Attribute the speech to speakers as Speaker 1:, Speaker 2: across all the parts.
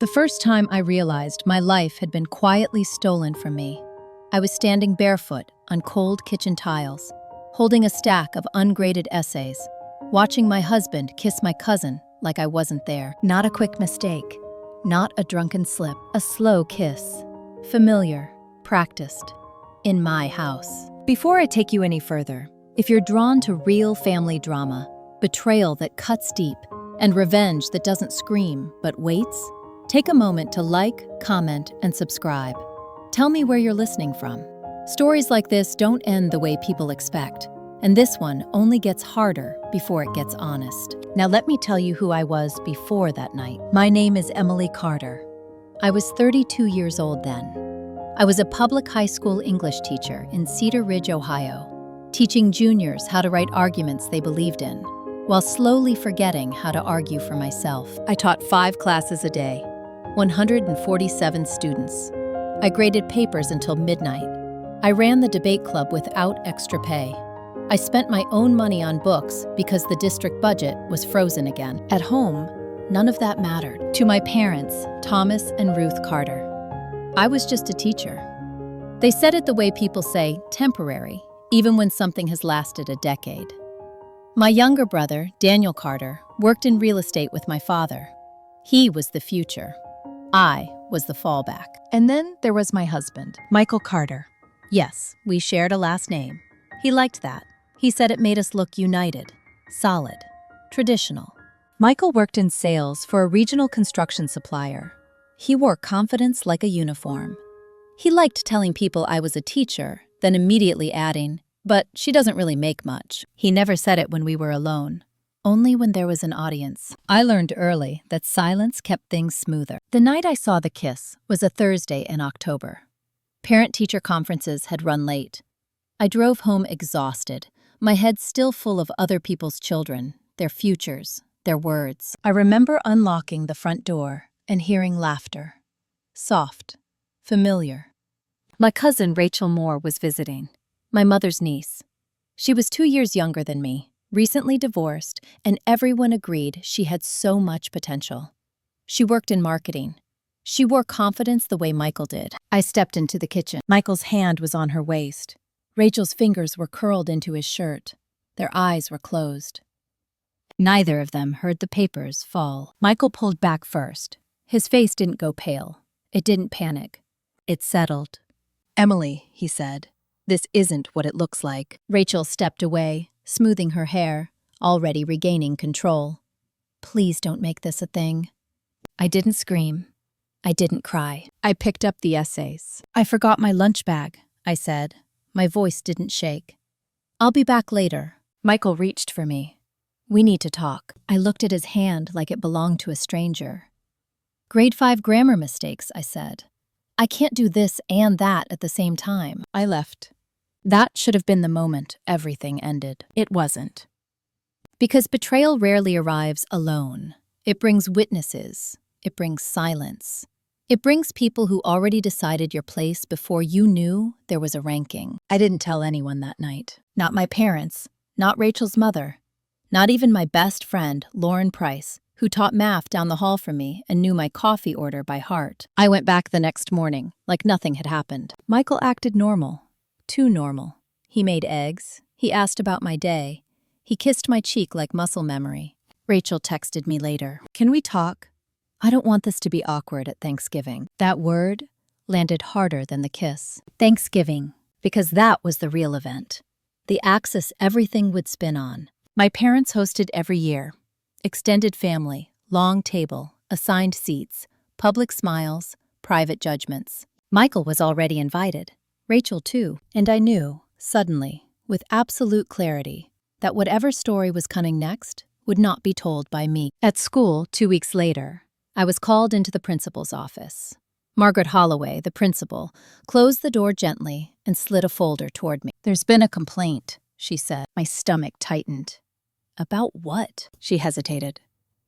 Speaker 1: The first time I realized my life had been quietly stolen from me, I was standing barefoot on cold kitchen tiles, holding a stack of ungraded essays, watching my husband kiss my cousin like I wasn't there. Not a quick mistake, not a drunken slip, a slow kiss, familiar, practiced, in my house. Before I take you any further, if you're drawn to real family drama, betrayal that cuts deep, and revenge that doesn't scream but waits, take a moment to like, comment, and subscribe. Tell me where you're listening from. Stories like this don't end the way people expect, and this one only gets harder before it gets honest. Now let me tell you who I was before that night. My name is Emily Carter. I was 32 years old then. I was a public high school English teacher in Cedar Ridge, Ohio, teaching juniors how to write arguments they believed in, while slowly forgetting how to argue for myself. I taught 5 classes a day, 147 students. I graded papers until midnight. I ran the debate club without extra pay. I spent my own money on books because the district budget was frozen again. At home, none of that mattered. To my parents, Thomas and Ruth Carter, I was just a teacher. They said it the way people say, temporary, even when something has lasted a decade. My younger brother, Daniel Carter, worked in real estate with my father. He was the future. I was the fallback. And then there was my husband, Michael Carter. Yes, we shared a last name. He liked that. He said it made us look united, solid, traditional. Michael worked in sales for a regional construction supplier. He wore confidence like a uniform. He liked telling people I was a teacher, then immediately adding, "But she doesn't really make much." He never said it when we were alone, only when there was an audience. I learned early that silence kept things smoother. The night I saw the kiss was a Thursday in October. Parent-teacher conferences had run late. I drove home exhausted, my head still full of other people's children, their futures, their words. I remember unlocking the front door and hearing laughter. Soft, familiar. My cousin Rachel Moore was visiting, my mother's niece. She was 2 years younger than me, recently divorced, and everyone agreed she had so much potential. She worked in marketing. She wore confidence the way Michael did. I stepped into the kitchen. Michael's hand was on her waist. Rachel's fingers were curled into his shirt. Their eyes were closed. Neither of them heard the papers fall. Michael pulled back first. His face didn't go pale. It didn't panic. It settled. "Emily," he said, "this isn't what it looks like." Rachel stepped away, smoothing her hair, already regaining control. "Please don't make this a thing." I didn't scream. I didn't cry. I picked up the essays. "I forgot my lunch bag," I said. My voice didn't shake. "I'll be back later." Michael reached for me. "We need to talk." I looked at his hand like it belonged to a stranger. "Grade 5 grammar mistakes," I said. "I can't do this and that at the same time." I left. That should have been the moment everything ended. It wasn't. Because betrayal rarely arrives alone. It brings witnesses. It brings silence. It brings people who already decided your place before you knew there was a ranking. I didn't tell anyone that night. Not my parents. Not Rachel's mother. Not even my best friend, Lauren Price, who taught math down the hall from me and knew my coffee order by heart. I went back the next morning, like nothing had happened. Michael acted normal. Too normal. He made eggs. He asked about my day. He kissed my cheek like muscle memory. Rachel texted me later. "Can we talk? I don't want this to be awkward at Thanksgiving." That word landed harder than the kiss. Thanksgiving, because that was the real event. The axis everything would spin on. My parents hosted every year. Extended family, long table, assigned seats, public smiles, private judgments. Michael was already invited. Rachel too. And I knew, suddenly, with absolute clarity, that whatever story was coming next would not be told by me. At school, 2 weeks later, I was called into the principal's office. Margaret Holloway, the principal, closed the door gently and slid a folder toward me. "There's been a complaint," she said. My stomach tightened. "About what?" She hesitated.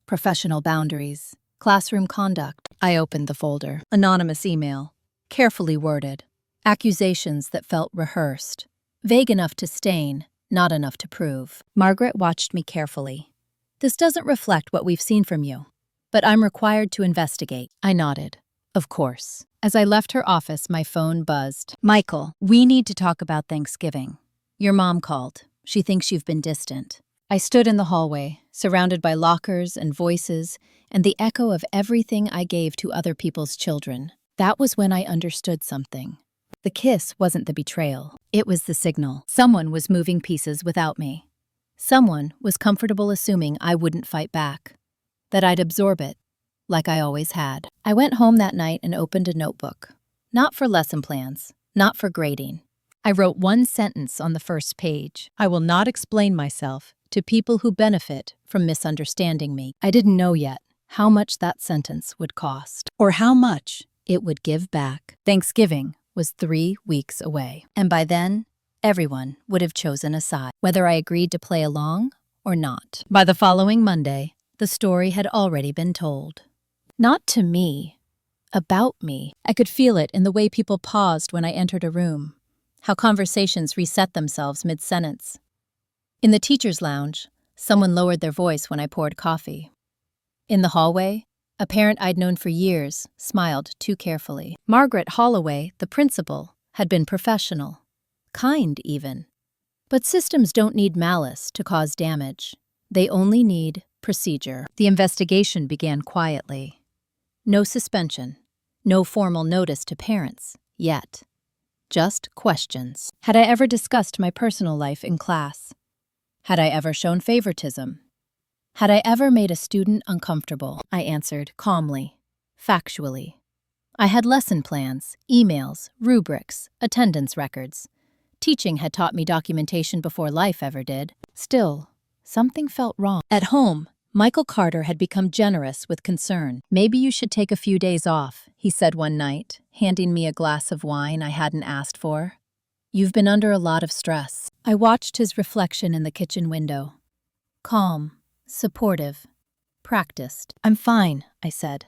Speaker 1: "Professional boundaries, classroom conduct." I opened the folder. Anonymous email, carefully worded. Accusations that felt rehearsed. Vague enough to stain, not enough to prove. Margaret watched me carefully. "This doesn't reflect what we've seen from you. but I'm required to investigate. I nodded. Of course. As I left her office, my phone buzzed. Michael, we need to talk about Thanksgiving. Your mom called. She thinks you've been distant. I stood in the hallway, surrounded by lockers and voices, and the echo of everything I gave to other people's children. That was when I understood something. The kiss wasn't the betrayal. It was the signal. Someone was moving pieces without me. Someone was comfortable assuming I wouldn't fight back, that I'd absorb it, like I always had. I went home that night and opened a notebook. Not for lesson plans, not for grading. I wrote one sentence on the first page. I will not explain myself to people who benefit from misunderstanding me. I didn't know yet how much that sentence would cost, or how much it would give back. Thanksgiving was 3 weeks away, and by then, everyone would have chosen a side, whether I agreed to play along or not. By the following Monday, the story had already been told. Not to me, about me. I could feel it in the way people paused when I entered a room, how conversations reset themselves mid-sentence. In the teacher's lounge, someone lowered their voice when I poured coffee. In the hallway, a parent I'd known for years smiled too carefully. Margaret Holloway, the principal, had been professional, kind even. But systems don't need malice to cause damage. They only need procedure. The investigation began quietly. No suspension, no formal notice to parents, yet. Just questions. Had I ever discussed my personal life in class? Had I ever shown favoritism? Had I ever made a student uncomfortable? I answered calmly, factually. I had lesson plans, emails, rubrics, attendance records. Teaching had taught me documentation before life ever did. Still, something felt wrong. At home, Michael Carter had become generous with concern. Maybe you should take a few days off, he said one night, handing me a glass of wine I hadn't asked for. You've been under a lot of stress. I watched his reflection in the kitchen window. Calm, supportive, practiced. I'm fine, I said.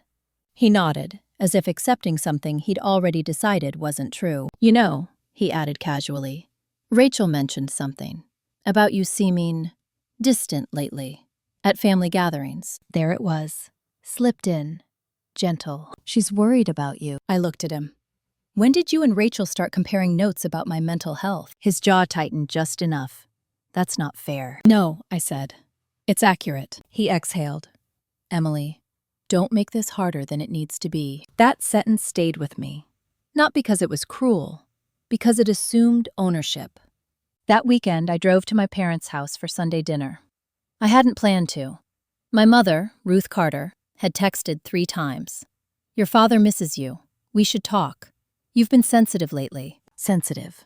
Speaker 1: He nodded, as if accepting something he'd already decided wasn't true. You know, he added casually, Rachel mentioned something about you seeming distant lately. At family gatherings. There it was, slipped in, gentle. She's worried about you. I looked at him. When did you and Rachel start comparing notes about my mental health? His jaw tightened just enough. That's not fair. No, I said. It's accurate. He exhaled. Emily, don't make this harder than it needs to be. That sentence stayed with me. Not because it was cruel, because it assumed ownership. That weekend, I drove to my parents' house for Sunday dinner. I hadn't planned to. My mother, Ruth Carter, had texted 3 times. Your father misses you. We should talk. You've been sensitive lately. Sensitive.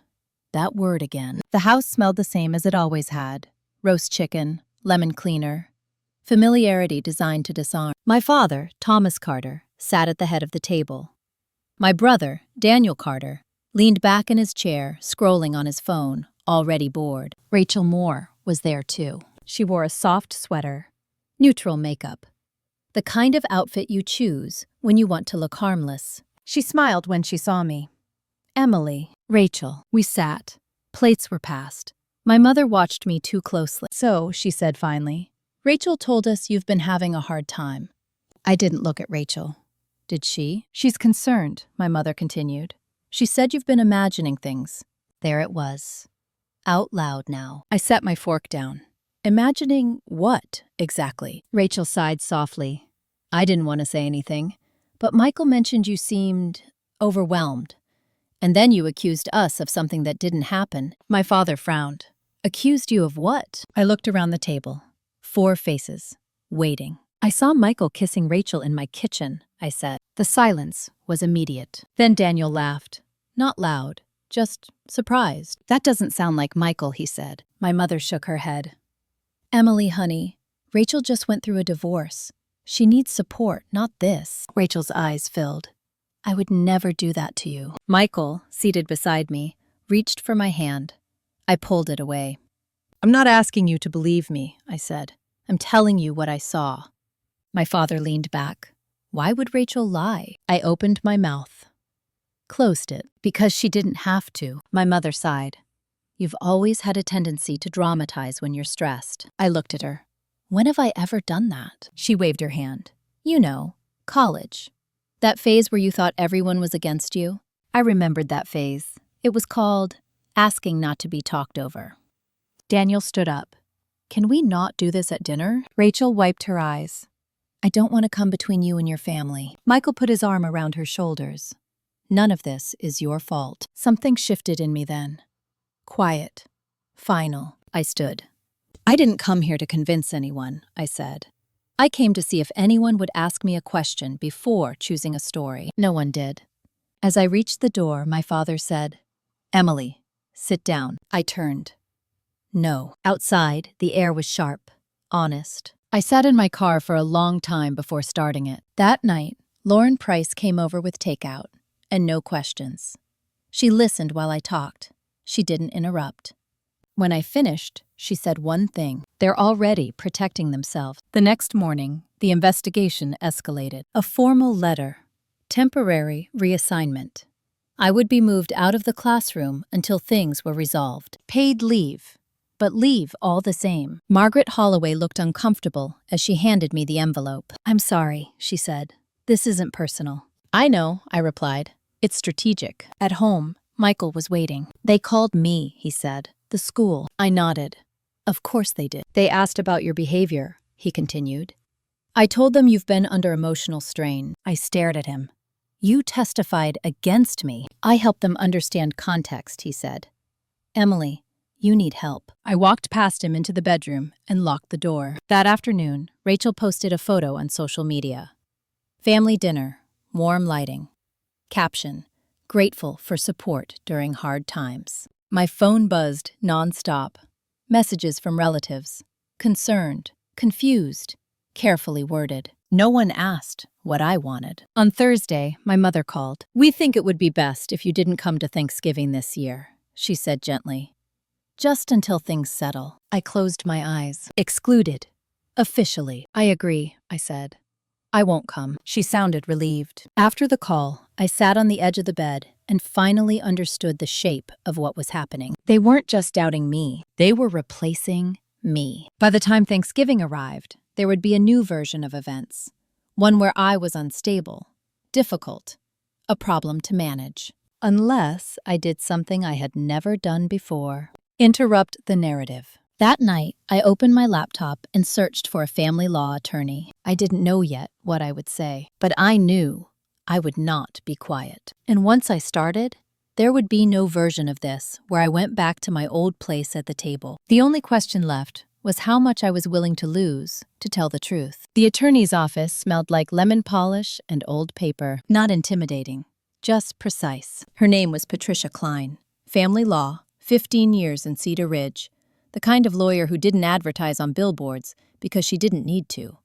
Speaker 1: That word again. The house smelled the same as it always had. Roast chicken, lemon cleaner. Familiarity designed to disarm. My father, Thomas Carter, sat at the head of the table. My brother, Daniel Carter, leaned back in his chair, scrolling on his phone, already bored. Rachel Moore was there too. She wore a soft sweater, neutral makeup, the kind of outfit you choose when you want to look harmless. She smiled when she saw me. Emily, Rachel. We sat. Plates were passed. My mother watched me too closely. So, she said finally, Rachel told us you've been having a hard time. I didn't look at Rachel. Did she? She's concerned, my mother continued. She said you've been imagining things. There it was. Out loud now. I set my fork down. Imagining what, exactly? Rachel sighed softly. I didn't want to say anything, but Michael mentioned you seemed overwhelmed. And then you accused us of something that didn't happen. My father frowned. Accused you of what? I looked around the table. 4 faces, waiting. I saw Michael kissing Rachel in my kitchen, I said. The silence was immediate. Then Daniel laughed. Not loud, just surprised. That doesn't sound like Michael, he said. My mother shook her head. Emily, honey, Rachel just went through a divorce. She needs support, not this. Rachel's eyes filled. I would never do that to you. Michael, seated beside me, reached for my hand. I pulled it away. I'm not asking you to believe me, I said. I'm telling you what I saw. My father leaned back. Why would Rachel lie? I opened my mouth. Closed it, because she didn't have to. My mother sighed. You've always had a tendency to dramatize when you're stressed. I looked at her. When have I ever done that? She waved her hand. You know, college. That phase where you thought everyone was against you? I remembered that phase. It was called asking not to be talked over. Daniel stood up. Can we not do this at dinner? Rachel wiped her eyes. I don't want to come between you and your family. Michael put his arm around her shoulders. None of this is your fault. Something shifted in me then. Quiet. Final. I stood. I didn't come here to convince anyone, I said. I came to see if anyone would ask me a question before choosing a story. No one did. As I reached the door, my father said, Emily, sit down. I turned. No. Outside, the air was sharp, honest. I sat in my car for a long time before starting it. That night, Lauren Price came over with takeout, and no questions. She listened while I talked. She didn't interrupt. When I finished, she said one thing. They're already protecting themselves. The next morning, the investigation escalated. A formal letter. Temporary reassignment. I would be moved out of the classroom until things were resolved. Paid leave. But leave all the same. Margaret Holloway looked uncomfortable as she handed me the envelope. I'm sorry, she said. This isn't personal. I know, I replied. It's strategic. At home, Michael was waiting. They called me, he said. The school. I nodded. Of course they did. They asked about your behavior, he continued. I told them you've been under emotional strain. I stared at him. You testified against me. I helped them understand context, he said. Emily, you need help. I walked past him into the bedroom and locked the door. That afternoon, Rachel posted a photo on social media. Family dinner, warm lighting. Caption, grateful for support during hard times. My phone buzzed nonstop. Messages from relatives. Concerned, confused, carefully worded. No one asked what I wanted. On Thursday, my mother called. We think it would be best if you didn't come to Thanksgiving this year, she said gently. Just until things settle. I closed my eyes. Excluded. Officially. I agree, I said. I won't come. She sounded relieved. After the call, I sat on the edge of the bed and finally understood the shape of what was happening. They weren't just doubting me. They were replacing me. By the time Thanksgiving arrived, there would be a new version of events. One where I was unstable, difficult, a problem to manage. Unless I did something I had never done before. Interrupt the narrative. That night, I opened my laptop and searched for a family law attorney. I didn't know yet what I would say, but I knew I would not be quiet. And once I started, there would be no version of this where I went back to my old place at the table. The only question left was how much I was willing to lose to tell the truth. The attorney's office smelled like lemon polish and old paper. Not intimidating, just precise. Her name was Patricia Klein. Family law, 15 years in Cedar Ridge. The kind of lawyer who didn't advertise on billboards because she didn't need to.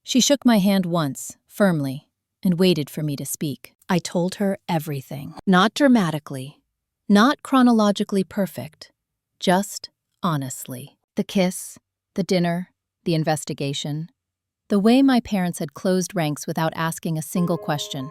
Speaker 1: She shook my hand once, firmly, and waited for me to speak. I told her everything. Not dramatically, not chronologically perfect, just honestly. The kiss, the dinner, the investigation. The way my parents had closed ranks without asking a single question.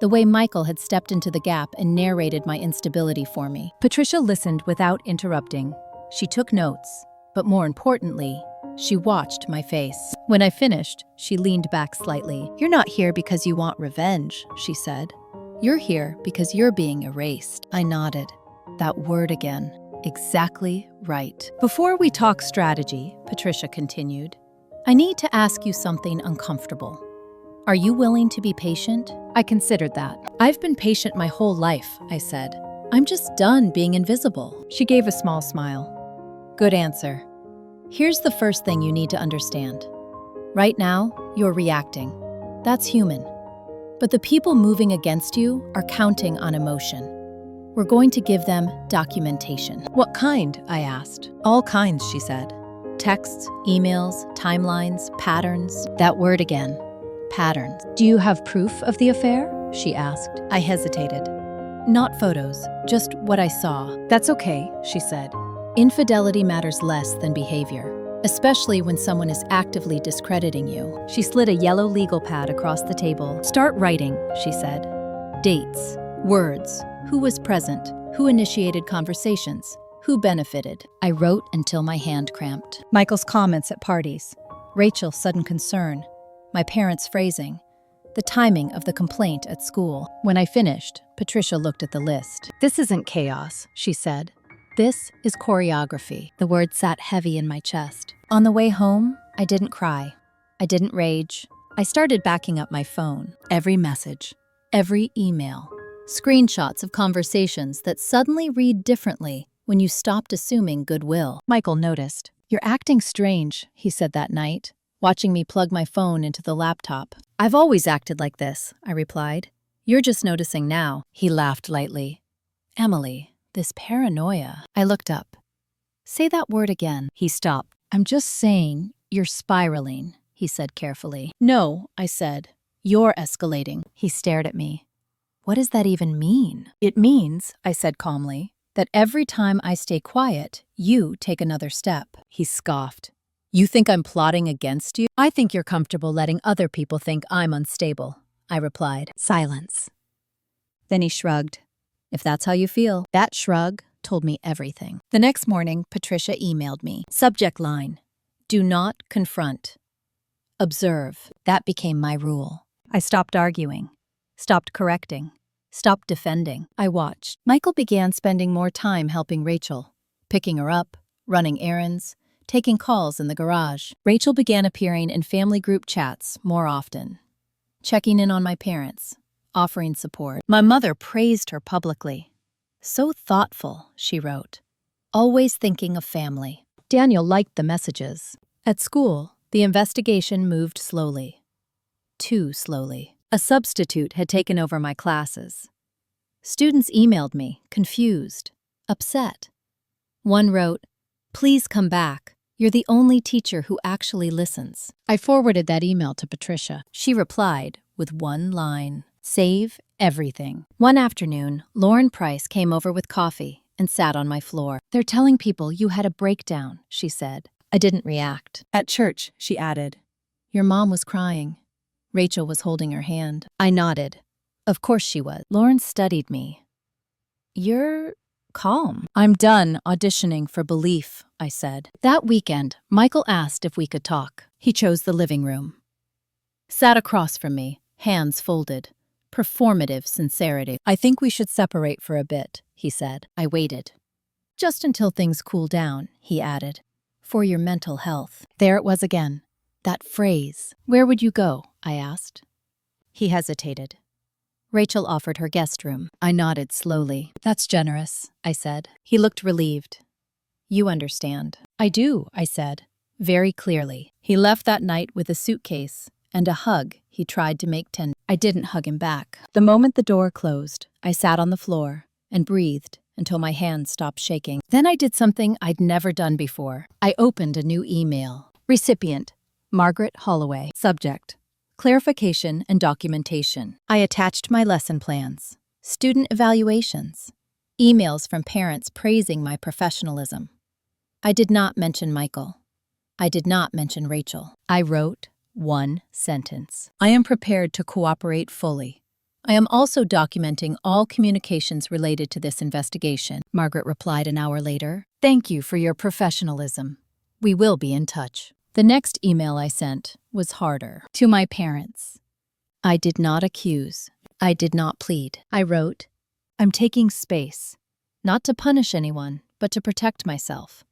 Speaker 1: The way Michael had stepped into the gap and narrated my instability for me. Patricia listened without interrupting. She took notes, but more importantly, she watched my face. When I finished, she leaned back slightly. You're not here because you want revenge, she said. You're here because you're being erased. I nodded. That word again. Exactly right. Before we talk strategy, Patricia continued, I need to ask you something uncomfortable. Are you willing to be patient? I considered that. I've been patient my whole life, I said. I'm just done being invisible. She gave a small smile. Good answer. Here's the first thing you need to understand. Right now, you're reacting. That's human. But the people moving against you are counting on emotion. We're going to give them documentation. What kind? I asked. All kinds, she said. Texts, emails, timelines, patterns. That word again. Patterns. Do you have proof of the affair? She asked. I hesitated. Not photos, just what I saw. That's okay, she said. Infidelity matters less than behavior, especially when someone is actively discrediting you. She slid a yellow legal pad across the table. Start writing, she said. Dates, words, who was present, who initiated conversations, who benefited. I wrote until my hand cramped. Michael's comments at parties. Rachel's sudden concern. my parents' phrasing, the timing of the complaint at school. When I finished, Patricia looked at the list. "This isn't chaos," she said. "This is choreography." The words sat heavy in my chest. On the way home, I didn't cry. I didn't rage. I started backing up my phone. Every message, every email, screenshots of conversations that suddenly read differently when you stopped assuming goodwill. Michael noticed. "You're acting strange," he said that night, watching me plug my phone into the laptop. "I've always acted like this," I replied. "You're just noticing now." He laughed lightly. "Emily, this paranoia." I looked up. "Say that word again." He stopped. "I'm just saying you're spiraling," he said carefully. "No," I said. "You're escalating." He stared at me. "What does that even mean?" "It means," I said calmly, "that every time I stay quiet, you take another step." He scoffed. "You think I'm plotting against you?" "I think you're comfortable letting other people think I'm unstable," I replied. Silence. Then he shrugged. "If that's how you feel." That shrug told me everything. The next morning, Patricia emailed me. Subject line: "Do not confront. Observe." That became my rule. I stopped arguing, stopped correcting, stopped defending. I watched. Michael began spending more time helping Rachel, picking her up, running errands, taking calls in the garage. Rachel began appearing in family group chats more often, checking in on my parents, offering support. My mother praised her publicly. "So thoughtful," she wrote, "always thinking of family." Daniel liked the messages. At school, the investigation moved slowly. Too slowly. A substitute had taken over my classes. Students emailed me, confused, upset. One wrote, "Please come back. You're the only teacher who actually listens." I forwarded that email to Patricia. She replied with one line: "Save everything." One afternoon, Lauren Price came over with coffee and sat on my floor. "They're telling people you had a breakdown," she said. I didn't react. "At church," she added. "Your mom was crying." Rachel was holding her hand. I nodded. Of course she was. Lauren studied me. "You're calm." "I'm done auditioning for belief," I said. That weekend, Michael asked if we could talk. He chose the living room. Sat across from me, hands folded. Performative sincerity. "I think we should separate for a bit," he said. I waited. "Just until things cool down," he added. "For your mental health." There it was again. That phrase. "Where would you go?" I asked. He hesitated. Rachel offered her guest room. I nodded slowly. "That's generous," I said. He looked relieved. "You understand." "I do," I said, very clearly. He left that night with a suitcase and a hug he tried to make tender. I didn't hug him back. The moment the door closed, I sat on the floor and breathed until my hands stopped shaking. Then I did something I'd never done before. I opened a new email. Recipient: Margaret Holloway. Subject: clarification and documentation. I attached my lesson plans, student evaluations, emails from parents praising my professionalism. I did not mention Michael. I did not mention Rachel. I wrote one sentence: "I am prepared to cooperate fully. I am also documenting all communications related to this investigation." Margaret replied an hour later, "Thank you for your professionalism. We will be in touch." The next email I sent was harder. To my parents. I did not accuse. I did not plead. I wrote, "I'm taking space, not to punish anyone, but to protect myself.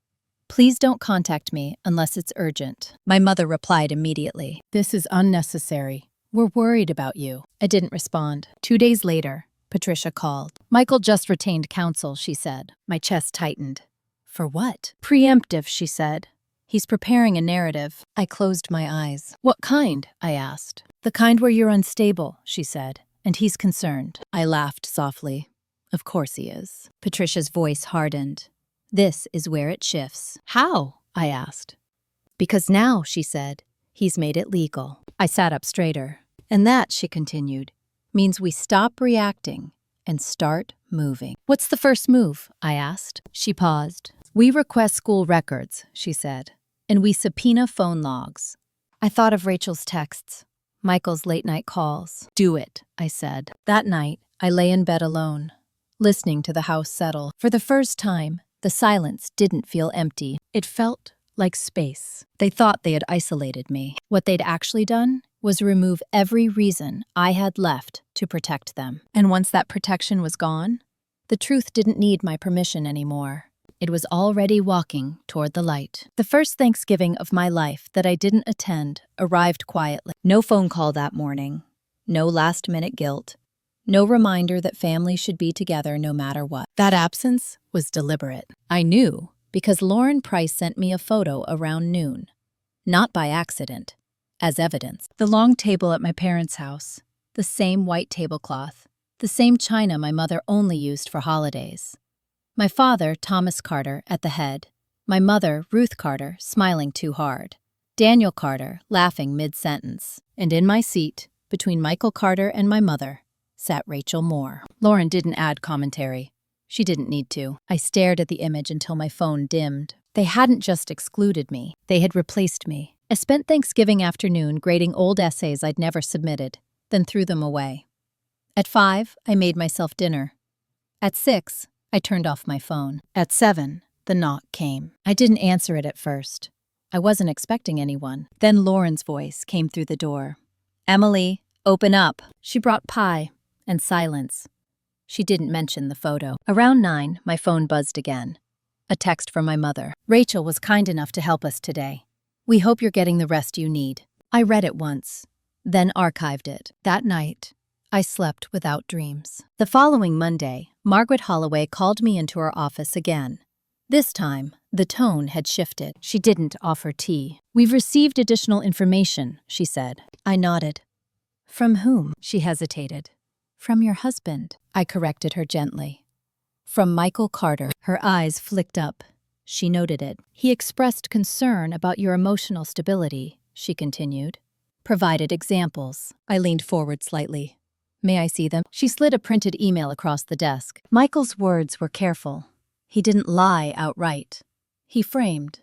Speaker 1: Please don't contact me unless it's urgent." My mother replied immediately, "This is unnecessary. We're worried about you." I didn't respond. 2 days later, Patricia called. "Michael just retained counsel," she said. My chest tightened. "For what?" "Preemptive," she said. "He's preparing a narrative." I closed my eyes. "What kind?" I asked. "The kind where you're unstable," she said, "and he's concerned." I laughed softly. "Of course he is." Patricia's voice hardened. "This is where it shifts." "How?" I asked. "Because now," she said, "he's made it legal." I sat up straighter. "And that," she continued, "means we stop reacting and start moving." "What's the first move?" I asked. She paused. "We request school records," she said, "and we subpoena phone logs." I thought of Rachel's texts, Michael's late-night calls. "Do it," I said. That night, I lay in bed alone, listening to the house settle. For the first time, the silence didn't feel empty. It felt like space. They thought they had isolated me. What they'd actually done was remove every reason I had left to protect them. And once that protection was gone, the truth didn't need my permission anymore. It was already walking toward the light. The first Thanksgiving of my life that I didn't attend arrived quietly. No phone call that morning, no last-minute guilt, no reminder that family should be together no matter what. That absence was deliberate. I knew because Lauren Price sent me a photo around noon, not by accident, as evidence. The long table at my parents' house, the same white tablecloth, the same china my mother only used for holidays. My father, Thomas Carter, at the head, my mother, Ruth Carter, smiling too hard, Daniel Carter, laughing mid-sentence, and in my seat, between Michael Carter and my mother, sat Rachel Moore. Lauren didn't add commentary. She didn't need to. I stared at the image until my phone dimmed. They hadn't just excluded me, they had replaced me. I spent Thanksgiving afternoon grading old essays I'd never submitted, then threw them away. At 5, I made myself dinner. At 6, I turned off my phone. At 7, the knock came. I didn't answer it at first. I wasn't expecting anyone. Then Lauren's voice came through the door. "Emily, open up." She brought pie and silence. She didn't mention the photo. Around 9, my phone buzzed again. A text from my mother. "Rachel was kind enough to help us today. We hope you're getting the rest you need." I read it once, then archived it. That night, I slept without dreams. The following Monday, Margaret Holloway called me into her office again. This time, the tone had shifted. She didn't offer tea. "We've received additional information," she said. I nodded. "From whom?" She hesitated. "From your husband," I corrected her gently. "From Michael Carter." Her eyes flicked up. She noted it. "He expressed concern about your emotional stability," she continued. "Provided examples." I leaned forward slightly. "May I see them?" She slid a printed email across the desk. Michael's words were careful. He didn't lie outright. He framed.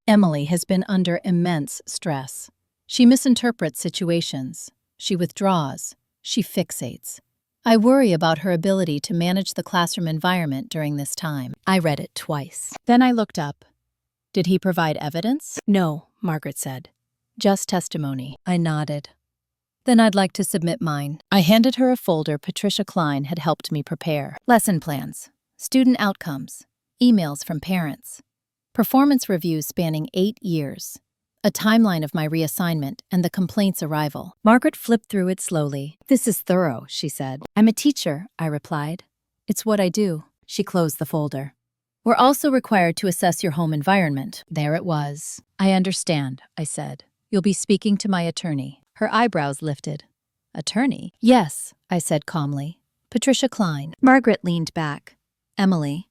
Speaker 1: "Emily has been under immense stress. She misinterprets situations. She withdraws. She fixates. I worry about her ability to manage the classroom environment during this time." I read it twice. Then I looked up. "Did he provide evidence?" "No," Margaret said. "Just testimony." I nodded. "Then I'd like to submit mine." I handed her a folder Patricia Klein had helped me prepare. Lesson plans, student outcomes, emails from parents, performance reviews spanning 8 years, a timeline of my reassignment and the complaint's arrival. Margaret flipped through it slowly. "This is thorough," she said. "I'm a teacher," I replied. "It's what I do." She closed the folder. "We're also required to assess your home environment." There it was. "I understand," I said. "You'll be speaking to my attorney." Her eyebrows lifted. "Attorney?" "Yes," I said calmly. "Patricia Klein." Margaret leaned back. "Emily,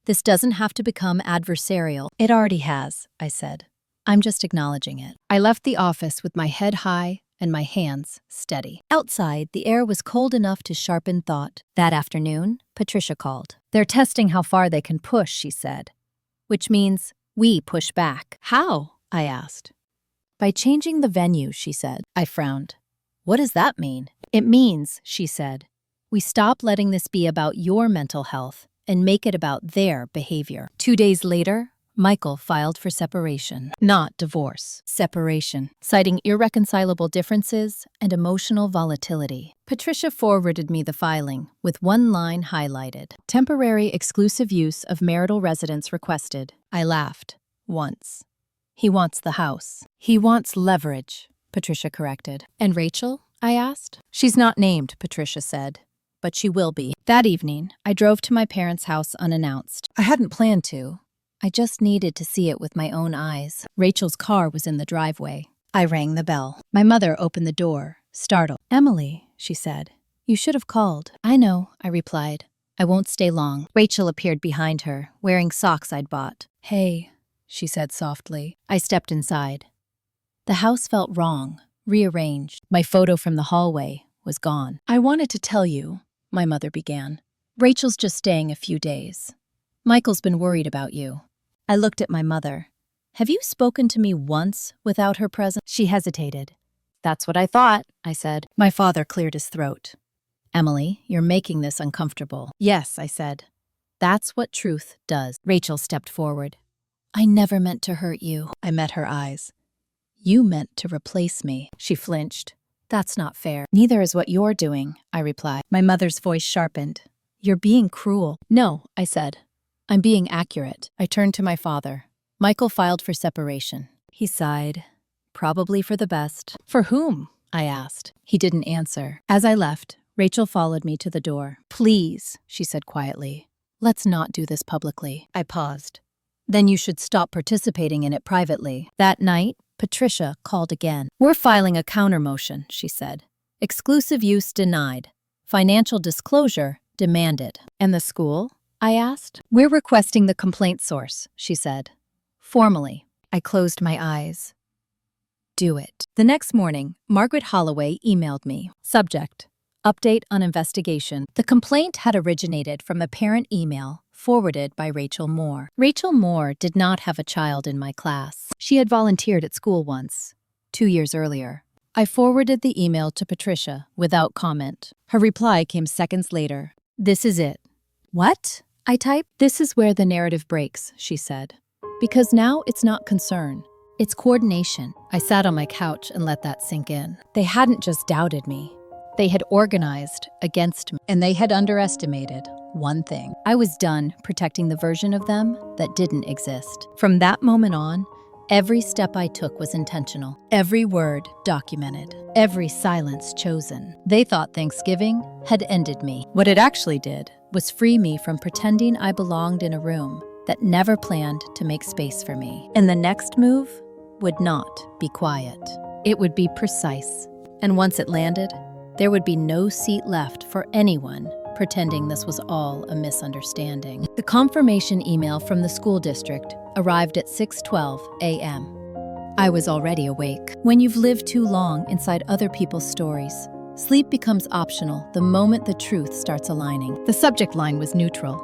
Speaker 1: this doesn't have to become adversarial." "It already has," I said. "I'm just acknowledging it." I left the office with my head high and my hands steady. Outside, the air was cold enough to sharpen thought. That afternoon, Patricia called. "They're testing how far they can push," she said. "Which means we push back." "How?" I asked. "By changing the venue," she said. I frowned. "What does that mean?" "It means," she said, "we stop letting this be about your mental health and make it about their behavior." 2 days later, Michael filed for separation. Not divorce, separation, citing irreconcilable differences and emotional volatility. Patricia forwarded me the filing, with one line highlighted. "Temporary exclusive use of marital residence requested." I laughed. "Once. He wants the house." "He wants leverage," Patricia corrected. "And Rachel?" I asked. "She's not named," Patricia said, "but she will be." That evening, I drove to my parents' house unannounced. I hadn't planned to. I just needed to see it with my own eyes. Rachel's car was in the driveway. I rang the bell. My mother opened the door, startled. "Emily," she said, "you should have called." "I know," I replied. "I won't stay long." Rachel appeared behind her, wearing socks I'd bought. "Hey," she said softly. I stepped inside. The house felt wrong, rearranged. My photo from the hallway was gone. "I wanted to tell you," my mother began. "Rachel's just staying a few days. Michael's been worried about you." I looked at my mother. "Have you spoken to me once without her presence?" She hesitated. "That's what I thought," I said. My father cleared his throat. "Emily, you're making this uncomfortable." "Yes," I said. "That's what truth does." Rachel stepped forward. "I never meant to hurt you." I met her eyes. You meant to replace me. She flinched. That's not fair. Neither is what you're doing, I replied. My mother's voice sharpened. You're being cruel. No, I said. I'm being accurate. I turned to my father. Michael filed for separation. He sighed. Probably for the best. For whom? I asked. He didn't answer. As I left, Rachel followed me to the door. Please, she said quietly. Let's not do this publicly. I paused. Then you should stop participating in it privately. That night, Patricia called again. We're filing a counter motion, she said. Exclusive use denied. Financial disclosure demanded. And the school? I asked. We're requesting the complaint source, she said. Formally. I closed my eyes. Do it. The next morning, Margaret Holloway emailed me. Subject: Update on investigation. The complaint had originated from a parent email forwarded by Rachel Moore. Rachel Moore did not have a child in my class. She had volunteered at school once, 2 years earlier. I forwarded the email to Patricia without comment. Her reply came seconds later. This is it. What? I typed. This is where the narrative breaks, she said. Because now it's not concern. It's coordination. I sat on my couch and let that sink in. They hadn't just doubted me. They had organized against me, and they had underestimated one thing. I was done protecting the version of them that didn't exist. From that moment on, every step I took was intentional. Every word documented. Every silence chosen. They thought Thanksgiving had ended me. What it actually did was free me from pretending I belonged in a room that never planned to make space for me. And the next move would not be quiet. It would be precise. And once it landed, there would be no seat left for anyone pretending this was all a misunderstanding. The confirmation email from the school district arrived at 6:12 a.m. I was already awake. When you've lived too long inside other people's stories, sleep becomes optional the moment the truth starts aligning. The subject line was neutral.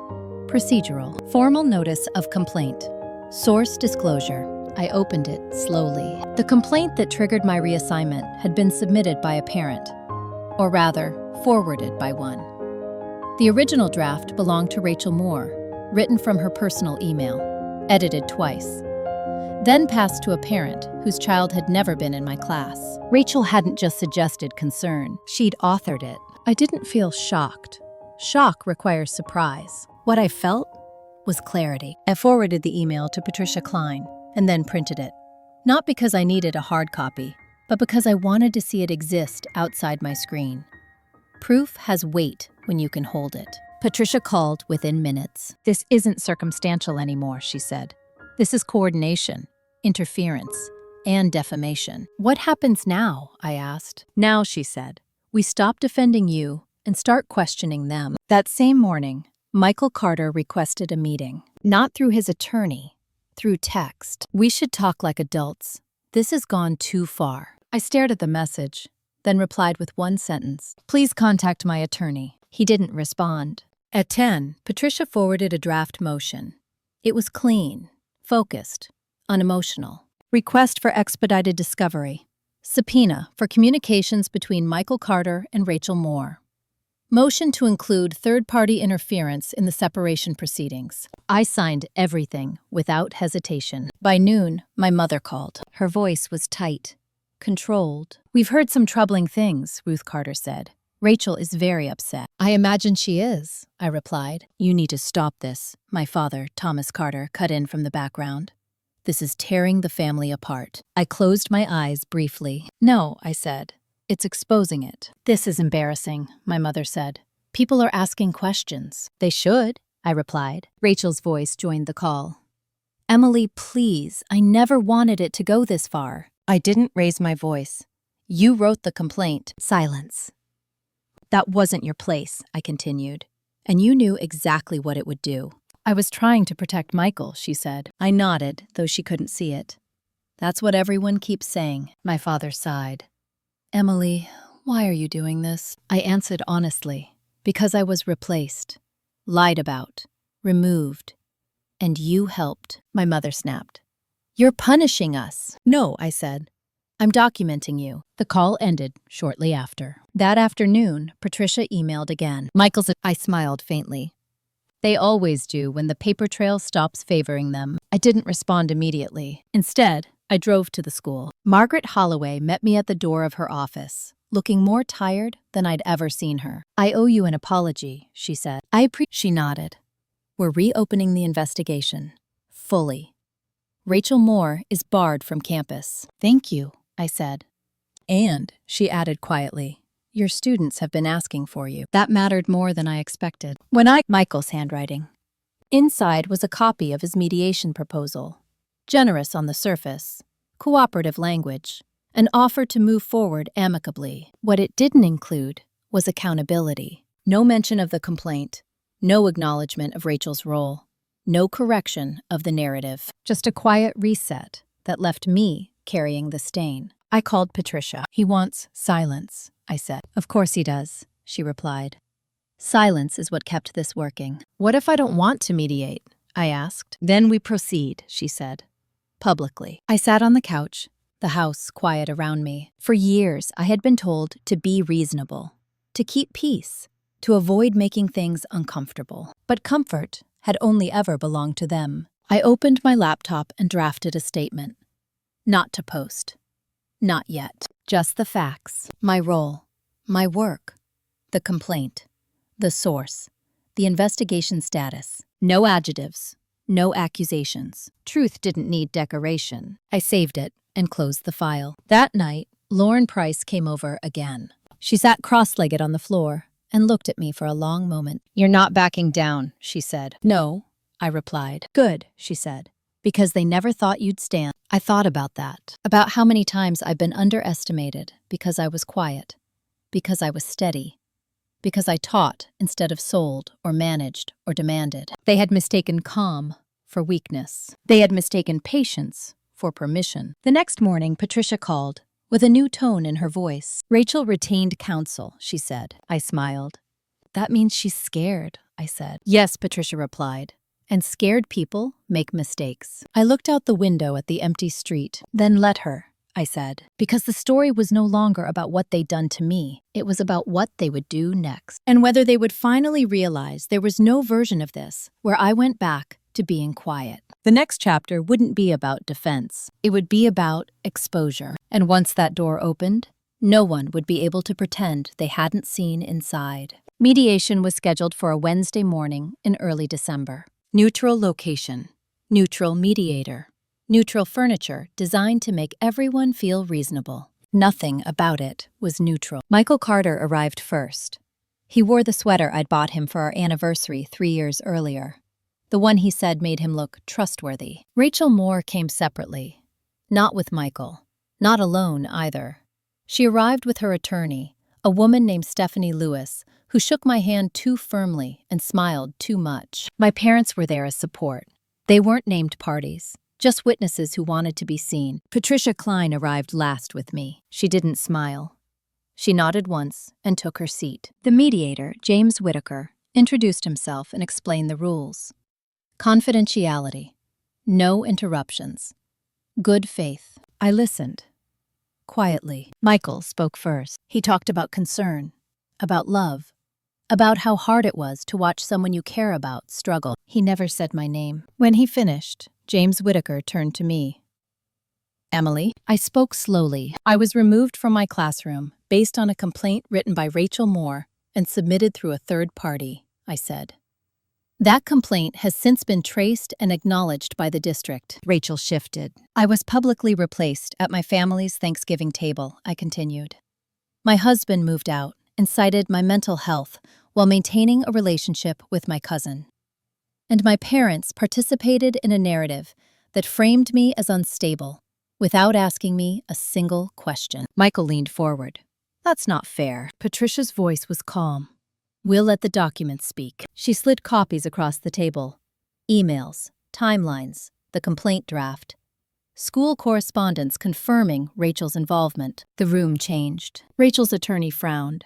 Speaker 1: Procedural. Formal notice of complaint. Source disclosure. I opened it slowly. The complaint that triggered my reassignment had been submitted by a parent, or rather, forwarded by one. The original draft belonged to Rachel Moore, written from her personal email, edited twice, then passed to a parent whose child had never been in my class. Rachel hadn't just suggested concern, she'd authored it. I didn't feel shocked. Shock requires surprise. What I felt was clarity. I forwarded the email to Patricia Klein and then printed it. Not because I needed a hard copy, but because I wanted to see it exist outside my screen. Proof has weight when you can hold it. Patricia called within minutes. This isn't circumstantial anymore, she said. This is coordination, interference, and defamation. What happens now? I asked. Now, she said, we stop defending you and start questioning them. That same morning, Michael Carter requested a meeting. Not through his attorney, through text. We should talk like adults. This has gone too far. I stared at the message, then replied with one sentence. Please contact my attorney. He didn't respond. At 10, Patricia forwarded a draft motion. It was clean, focused, unemotional. Request for expedited discovery. Subpoena for communications between Michael Carter and Rachel Moore. Motion to include third-party interference in the separation proceedings. I signed everything without hesitation. By noon, my mother called. Her voice was tight, controlled. We've heard some troubling things, Ruth Carter said. Rachel is very upset. I imagine she is, I replied. You need to stop this, my father, Thomas Carter, cut in from the background. This is tearing the family apart. I closed my eyes briefly. No, I said. It's exposing it. This is embarrassing, my mother said. People are asking questions. They should, I replied. Rachel's voice joined the call. Emily, please, I never wanted it to go this far. I didn't raise my voice. You wrote the complaint. Silence. That wasn't your place, I continued, and you knew exactly what it would do. I was trying to protect Michael, she said. I nodded, though she couldn't see it. That's what everyone keeps saying, my father sighed. Emily, why are you doing this? I answered honestly, because I was replaced, lied about, removed, and you helped, my mother snapped. You're punishing us. No, I said. I'm documenting you. The call ended shortly after. That afternoon, Patricia emailed again. I smiled faintly. They always do when the paper trail stops favoring them. I didn't respond immediately. Instead, I drove to the school. Margaret Holloway met me at the door of her office, looking more tired than I'd ever seen her. "I owe you an apology," she said. She nodded. "We're reopening the investigation. Fully. Rachel Moore is barred from campus." "Thank you," I said. "And," she added quietly, "your students have been asking for you." That mattered more than I expected. Michael's handwriting. Inside was a copy of his mediation proposal. Generous on the surface, cooperative language, an offer to move forward amicably. What it didn't include was accountability. No mention of the complaint, no acknowledgement of Rachel's role, no correction of the narrative. Just a quiet reset that left me carrying the stain. I called Patricia. "He wants silence," I said. "Of course he does," she replied. "Silence is what kept this working." "What if I don't want to mediate?" I asked. "Then we proceed," she said. Publicly. I sat on the couch, the house quiet around me. For years, I had been told to be reasonable, to keep peace, to avoid making things uncomfortable. But comfort had only ever belonged to them. I opened my laptop and drafted a statement. Not to post. Not yet. Just the facts. My role. My work. The complaint. The source. The investigation status. No adjectives. No accusations. Truth didn't need decoration. I saved it and closed the file. That night, Lauren Price came over again. She sat cross-legged on the floor and looked at me for a long moment. "You're not backing down," she said. "No," I replied. "Good," she said. "Because they never thought you'd stand." I thought about that. About how many times I've been underestimated because I was quiet. Because I was steady. Because I taught instead of sold or managed or demanded. They had mistaken calm for weakness. They had mistaken patience for permission. The next morning, Patricia called, with a new tone in her voice. "Rachel retained counsel," she said. I smiled. "That means she's scared," I said. "Yes," Patricia replied. "And scared people make mistakes." I looked out the window at the empty street. "Then let her," I said, because the story was no longer about what they'd done to me. It was about what they would do next. And whether they would finally realize there was no version of this where I went back to being quiet. The next chapter wouldn't be about defense. It would be about exposure. And once that door opened, no one would be able to pretend they hadn't seen inside. Mediation was scheduled for a Wednesday morning in early December. Neutral location. Neutral mediator. Neutral furniture designed to make everyone feel reasonable. Nothing about it was neutral. Michael Carter arrived first. He wore the sweater I'd bought him for our anniversary 3 years earlier. The one he said made him look trustworthy. Rachel Moore came separately. Not with Michael. Not alone either. She arrived with her attorney, a woman named Stephanie Lewis, who shook my hand too firmly and smiled too much. My parents were there as support. They weren't named parties. Just witnesses who wanted to be seen. Patricia Klein arrived last with me. She didn't smile. She nodded once and took her seat. The mediator, James Whitaker, introduced himself and explained the rules. Confidentiality. No interruptions. Good faith. I listened. Quietly. Michael spoke first. He talked about concern, about love, about how hard it was to watch someone you care about struggle. He never said my name. When he finished, James Whitaker turned to me. "Emily," I spoke slowly. "I was removed from my classroom based on a complaint written by Rachel Moore and submitted through a third party," I said. "That complaint has since been traced and acknowledged by the district." Rachel shifted. "I was publicly replaced at my family's Thanksgiving table," I continued. "My husband moved out and cited my mental health while maintaining a relationship with my cousin. And my parents participated in a narrative that framed me as unstable without asking me a single question." Michael leaned forward. "That's not fair." Patricia's voice was calm. "We'll let the documents speak." She slid copies across the table. Emails, timelines, the complaint draft. School correspondence confirming Rachel's involvement. The room changed. Rachel's attorney frowned.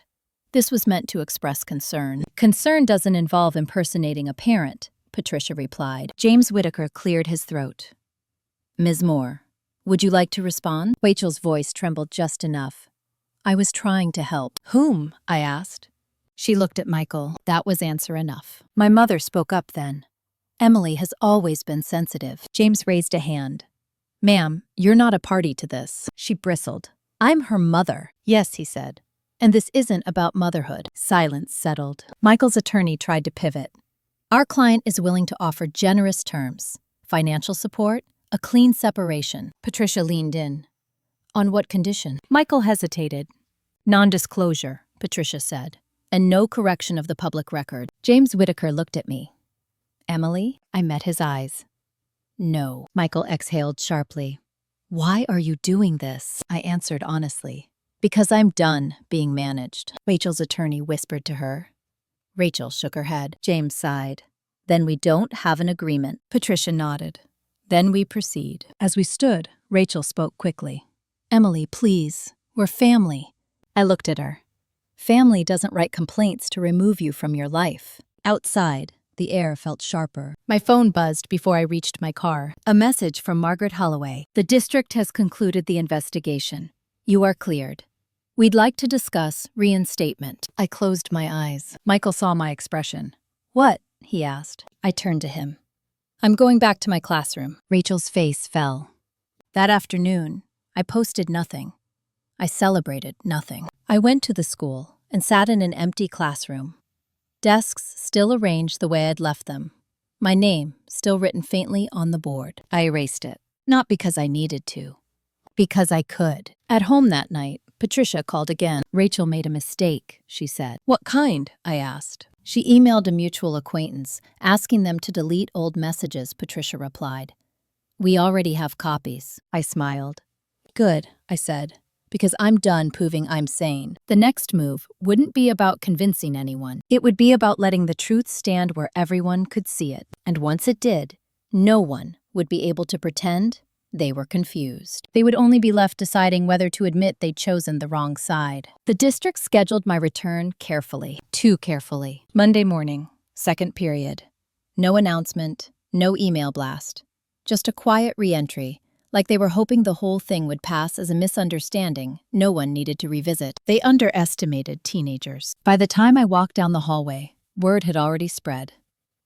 Speaker 1: This was meant to express concern. "Concern doesn't involve impersonating a parent," Patricia replied. James Whitaker cleared his throat. "Ms. Moore, would you like to respond?" Rachel's voice trembled just enough. I was trying to help. "Whom?" I asked. She looked at Michael. That was answer enough. My mother spoke up then. "Emily has always been sensitive." James raised a hand. "Ma'am, you're not a party to this." She bristled. "I'm her mother." "Yes," he said. "And this isn't about motherhood." Silence settled. Michael's attorney tried to pivot. "Our client is willing to offer generous terms. Financial support, a clean separation." Patricia leaned in. "On what condition?" Michael hesitated. "Non-disclosure," Patricia said, "and no correction of the public record." James Whitaker looked at me. "Emily?" I met his eyes. "No." Michael exhaled sharply. "Why are you doing this?" I answered honestly. "Because I'm done being managed," Rachel's attorney whispered to her. Rachel shook her head. James sighed. "Then we don't have an agreement." Patricia nodded. "Then we proceed." As we stood, Rachel spoke quickly. "Emily, please. We're family." I looked at her. "Family doesn't write complaints to remove you from your life." Outside, the air felt sharper. My phone buzzed before I reached my car. A message from Margaret Holloway. "The district has concluded the investigation. You are cleared. We'd like to discuss reinstatement." I closed my eyes. Michael saw my expression. "What?" he asked. I turned to him. "I'm going back to my classroom." Rachel's face fell. That afternoon, I posted nothing. I celebrated nothing. I went to the school and sat in an empty classroom. Desks still arranged the way I'd left them. My name still written faintly on the board. I erased it. Not because I needed to. Because I could. At home that night, Patricia called again. "Rachel made a mistake," she said. "What kind?" I asked. "She emailed a mutual acquaintance, asking them to delete old messages," Patricia replied. "We already have copies." I smiled. "Good," I said, "because I'm done proving I'm sane." The next move wouldn't be about convincing anyone. It would be about letting the truth stand where everyone could see it. And once it did, no one would be able to pretend they were confused. They would only be left deciding whether to admit they'd chosen the wrong side. The district scheduled my return carefully. Too carefully. Monday morning, second period. No announcement, no email blast. Just a quiet re-entry, like they were hoping the whole thing would pass as a misunderstanding no one needed to revisit. They underestimated teenagers. By the time I walked down the hallway, word had already spread.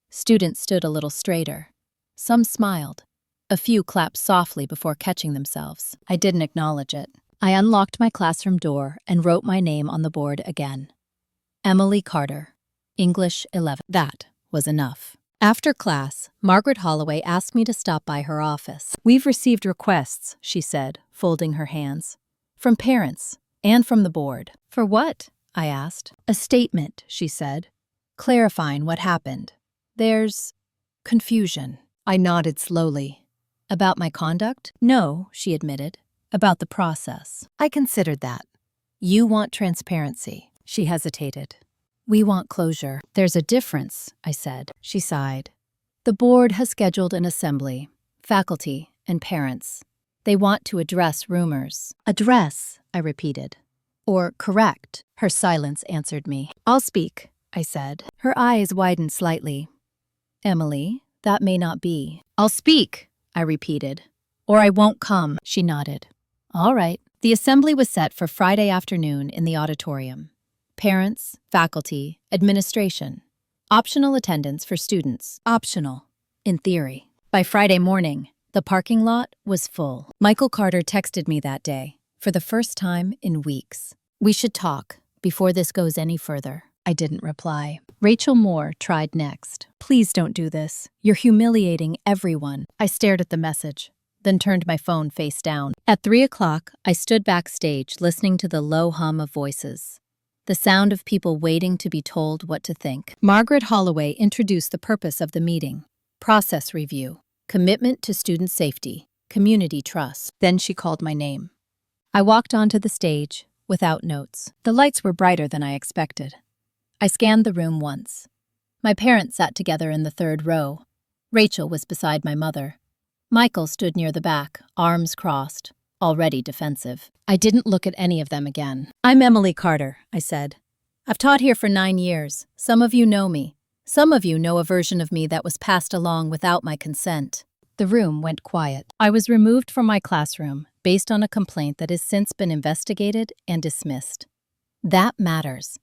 Speaker 1: Students stood a little straighter. Some smiled. A few clapped softly before catching themselves. I didn't acknowledge it. I unlocked my classroom door and wrote my name on the board again. Emily Carter, English 11. That was enough. After class, Margaret Holloway asked me to stop by her office. "We've received requests," she said, folding her hands. "From parents and from the board." "For what?" I asked. "A statement," she said, clarifying what happened. "There's confusion." I nodded slowly. "About my conduct?" "No," she admitted. "About the process." I considered that. "You want transparency." She hesitated. "We want closure." "There's a difference," I said. She sighed. "The board has scheduled an assembly, faculty and parents. They want to address rumors." "Address," I repeated. "Or correct." Her silence answered me. "I'll speak," I said. Her eyes widened slightly. "Emily, that may not be." "I'll speak," I repeated. "Or I won't come." She nodded. "All right." The assembly was set for Friday afternoon in the auditorium. Parents, faculty, administration. Optional attendance for students. Optional, in theory. By Friday morning, the parking lot was full. Michael Carter texted me that day, for the first time in weeks. "We should talk before this goes any further." I didn't reply. Rachel Moore tried next. "Please don't do this. You're humiliating everyone." I stared at the message, then turned my phone face down. At 3 o'clock, I stood backstage listening to the low hum of voices. The sound of people waiting to be told what to think. Margaret Holloway introduced the purpose of the meeting. Process review, commitment to student safety, community trust. Then she called my name. I walked onto the stage, without notes. The lights were brighter than I expected. I scanned the room once. My parents sat together in the third row. Rachel was beside my mother. Michael stood near the back, arms crossed, already defensive. I didn't look at any of them again. "I'm Emily Carter," I said. "I've taught here for 9 years. Some of you know me. Some of you know a version of me that was passed along without my consent." The room went quiet. I was removed from my classroom based on a complaint that has since been investigated and dismissed. That matters.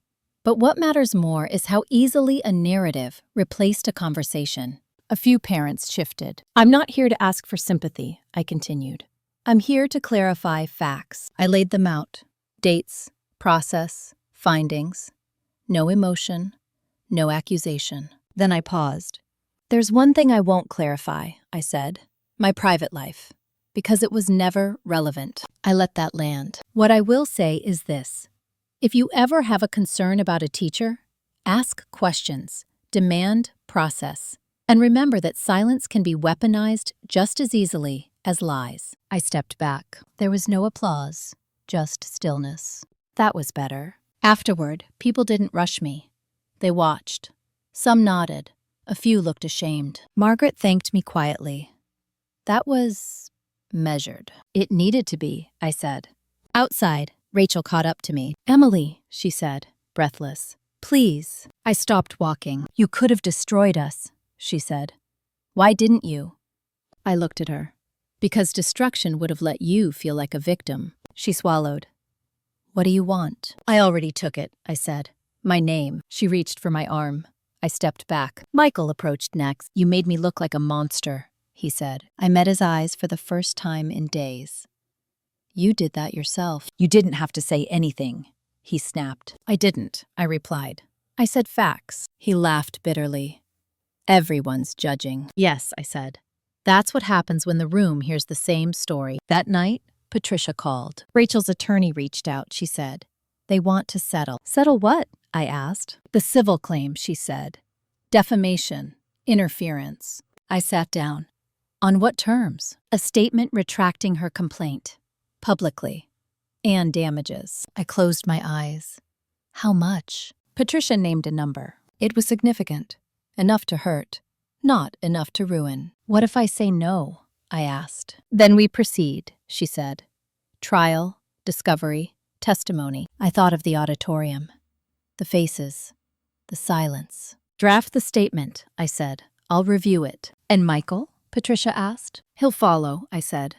Speaker 1: But what matters more is how easily a narrative replaced a conversation. A few parents shifted. "I'm not here to ask for sympathy," I continued. "I'm here to clarify facts." I laid them out. Dates, process, findings. No emotion, no accusation. Then I paused. "There's one thing I won't clarify," I said. "My private life. Because it was never relevant." I let that land. "What I will say is this. If you ever have a concern about a teacher, ask questions, demand process, and remember that silence can be weaponized just as easily as lies." I stepped back. There was no applause, just stillness. That was better. Afterward, people didn't rush me. They watched. Some nodded. A few looked ashamed. Margaret thanked me quietly. That was measured. "It needed to be," I said. Outside, Rachel caught up to me. "Emily," she said, breathless. "Please." I stopped walking. "You could have destroyed us," she said. "Why didn't you?" I looked at her. "Because destruction would have let you feel like a victim." She swallowed. "What do you want?" "I already took it," I said. "My name." She reached for my arm. I stepped back. Michael approached next. "You made me look like a monster," he said. I met his eyes for the first time in days. "You did that yourself." "You didn't have to say anything," he snapped. "I didn't," I replied. "I said facts." He laughed bitterly. "Everyone's judging." "Yes," I said. "That's what happens when the room hears the same story." That night, Patricia called. Rachel's attorney reached out, she said. "They want to settle." "Settle what?" I asked. "The civil claim," she said. "Defamation, interference." I sat down. "On what terms?" "A statement retracting her complaint. Publicly. And damages." I closed my eyes. "How much?" Patricia named a number. It was significant. Enough to hurt. Not enough to ruin. "What if I say no?" I asked. "Then we proceed," she said. "Trial, discovery, testimony." I thought of the auditorium. The faces. The silence. "Draft the statement," I said. "I'll review it." "And Michael?" Patricia asked. "He'll follow," I said.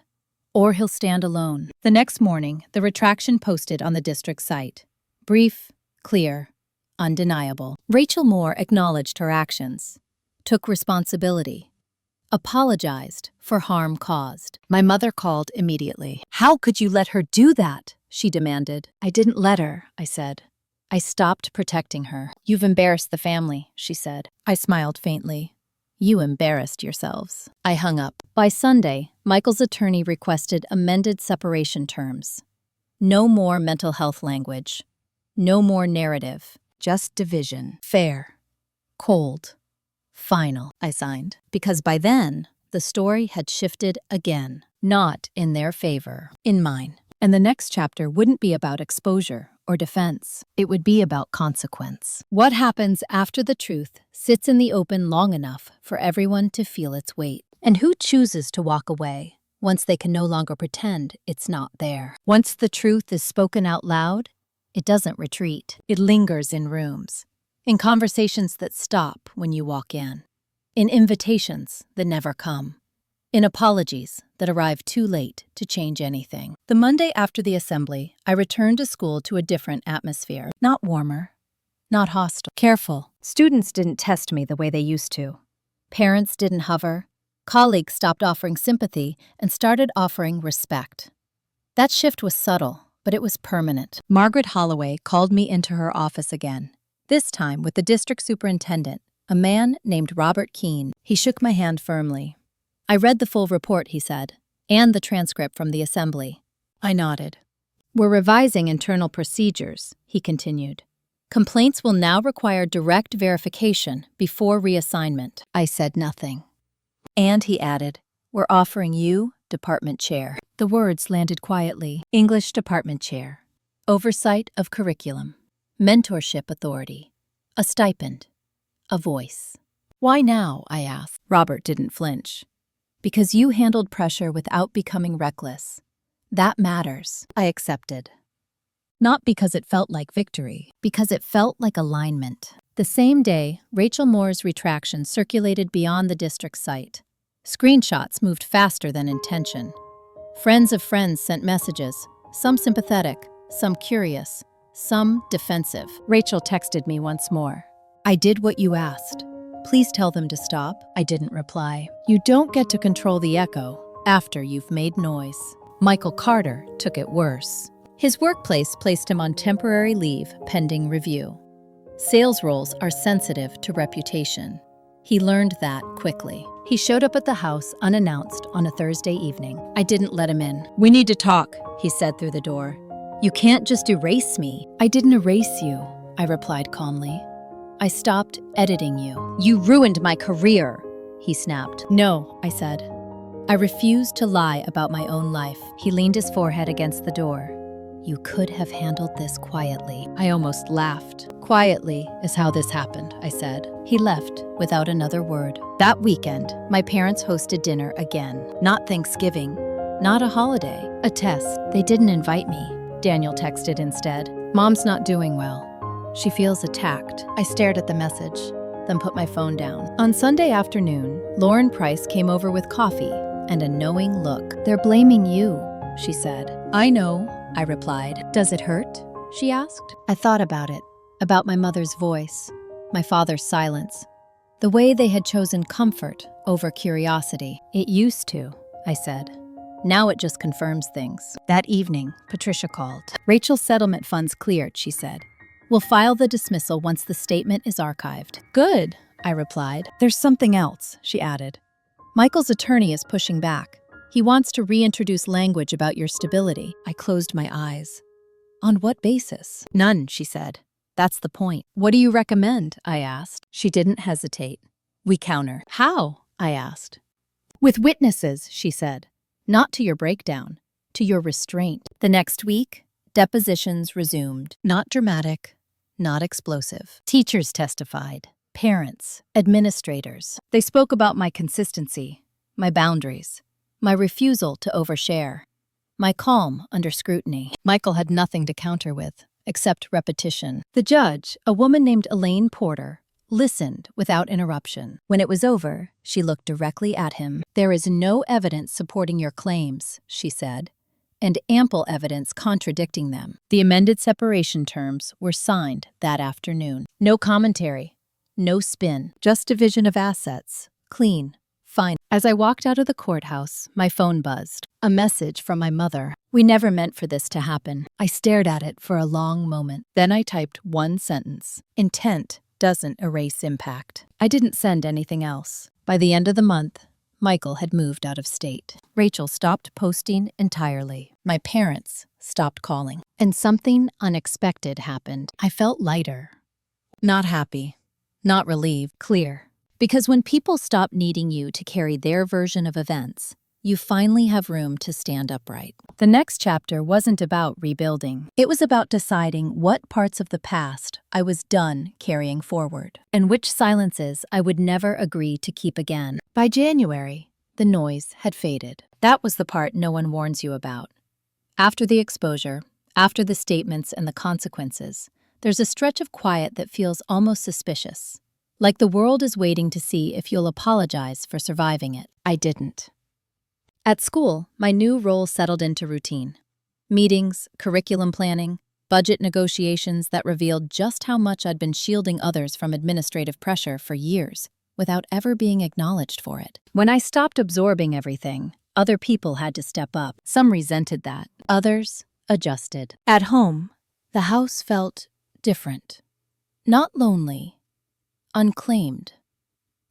Speaker 1: "Or he'll stand alone." The next morning, the retraction posted on the district site. Brief, clear, undeniable. Rachel Moore acknowledged her actions, took responsibility, apologized for harm caused. My mother called immediately. "How could you let her do that?" she demanded. "I didn't let her," I said. "I stopped protecting her." "You've embarrassed the family," she said. I smiled faintly. "You embarrassed yourselves." I hung up. By Sunday, Michael's attorney requested amended separation terms. No more mental health language. No more narrative. Just division. Fair. Cold. Final. I signed. Because by then, the story had shifted again. Not in their favor. In mine. And the next chapter wouldn't be about exposure or defense. It would be about consequence. What happens after the truth sits in the open long enough for everyone to feel its weight? And who chooses to walk away once they can no longer pretend it's not there? Once the truth is spoken out loud, it doesn't retreat. It lingers in rooms, in conversations that stop when you walk in invitations that never come, in apologies that arrive too late to change anything. The Monday after the assembly, I returned to school to a different atmosphere. Not warmer, not hostile. Careful. Students didn't test me the way they used to. Parents didn't hover. Colleagues stopped offering sympathy and started offering respect. That shift was subtle, but it was permanent. Margaret Holloway called me into her office again, this time with the district superintendent, a man named Robert Keene. He shook my hand firmly. "I read the full report," he said, "and the transcript from the assembly." I nodded. "We're revising internal procedures," he continued. "Complaints will now require direct verification before reassignment." I said nothing. "And," he added, "we're offering you department chair." The words landed quietly. English department chair. Oversight of curriculum. Mentorship authority. A stipend. A voice. "Why now?" I asked. Robert didn't flinch. "Because you handled pressure without becoming reckless. That matters." I accepted. Not because it felt like victory, because it felt like alignment. The same day, Rachel Moore's retraction circulated beyond the district site. Screenshots moved faster than intention. Friends of friends sent messages, some sympathetic, some curious, some defensive. Rachel texted me once more. "I did what you asked. Please tell them to stop. I didn't reply. You don't get to control the echo after you've made noise. Michael Carter took it worse. His workplace placed him on temporary leave pending review. Sales roles are sensitive to reputation. He learned that quickly. He showed up at the house unannounced on a Thursday evening. I didn't let him in. "We need to talk," he said through the door. "You can't just erase me." "I didn't erase you," I replied calmly. "I stopped editing you." "You ruined my career," he snapped. "No," I said. "I refused to lie about my own life." He leaned his forehead against the door. "You could have handled this quietly." I almost laughed. "Quietly is how this happened," I said. He left without another word. That weekend, my parents hosted dinner again. Not Thanksgiving, not a holiday, a test. "They didn't invite me," Daniel texted instead. "Mom's not doing well. She feels attacked." I stared at the message, then put my phone down. On Sunday afternoon, Lauren Price came over with coffee and a knowing look. "They're blaming you," she said. "I know," I replied. "Does it hurt?" she asked. I thought about it, about my mother's voice, my father's silence, the way they had chosen comfort over curiosity. "It used to," I said. "Now it just confirms things." That evening, Patricia called. "Rachel's settlement funds cleared," she said. "We'll file the dismissal once the statement is archived." "Good," I replied. "There's something else," she added. "Michael's attorney is pushing back. He wants to reintroduce language about your stability." I closed my eyes. "On what basis?" "None," she said. "That's the point." "What do you recommend?" I asked. She didn't hesitate. "We counter." "How?" I asked. "With witnesses," she said. "Not to your breakdown, to your restraint." The next week, depositions resumed. Not dramatic, not explosive. Teachers testified, parents, administrators. They spoke about my consistency, my boundaries, my refusal to overshare, my calm under scrutiny. Michael had nothing to counter with, except repetition. The judge, a woman named Elaine Porter, listened without interruption. When it was over, she looked directly at him. "There is no evidence supporting your claims," she said, "and ample evidence contradicting them." The amended separation terms were signed that afternoon. No commentary, no spin, just division of assets. Clean, fine. As I walked out of the courthouse, my phone buzzed. A message from my mother. "We never meant for this to happen." I stared at it for a long moment. Then I typed one sentence. "Intent doesn't erase impact." I didn't send anything else. By the end of the month, Michael had moved out of state. Rachel stopped posting entirely. My parents stopped calling. And something unexpected happened. I felt lighter. Not happy. Not relieved. Clear. Because when people stop needing you to carry their version of events, you finally have room to stand upright. The next chapter wasn't about rebuilding. It was about deciding what parts of the past I was done carrying forward, and which silences I would never agree to keep again. By January, the noise had faded. That was the part no one warns you about. After the exposure, after the statements and the consequences, there's a stretch of quiet that feels almost suspicious, like the world is waiting to see if you'll apologize for surviving it. I didn't. At school, my new role settled into routine. Meetings, curriculum planning, budget negotiations that revealed just how much I'd been shielding others from administrative pressure for years, without ever being acknowledged for it. When I stopped absorbing everything, other people had to step up. Some resented that, others adjusted. At home, the house felt different. Not lonely, unclaimed.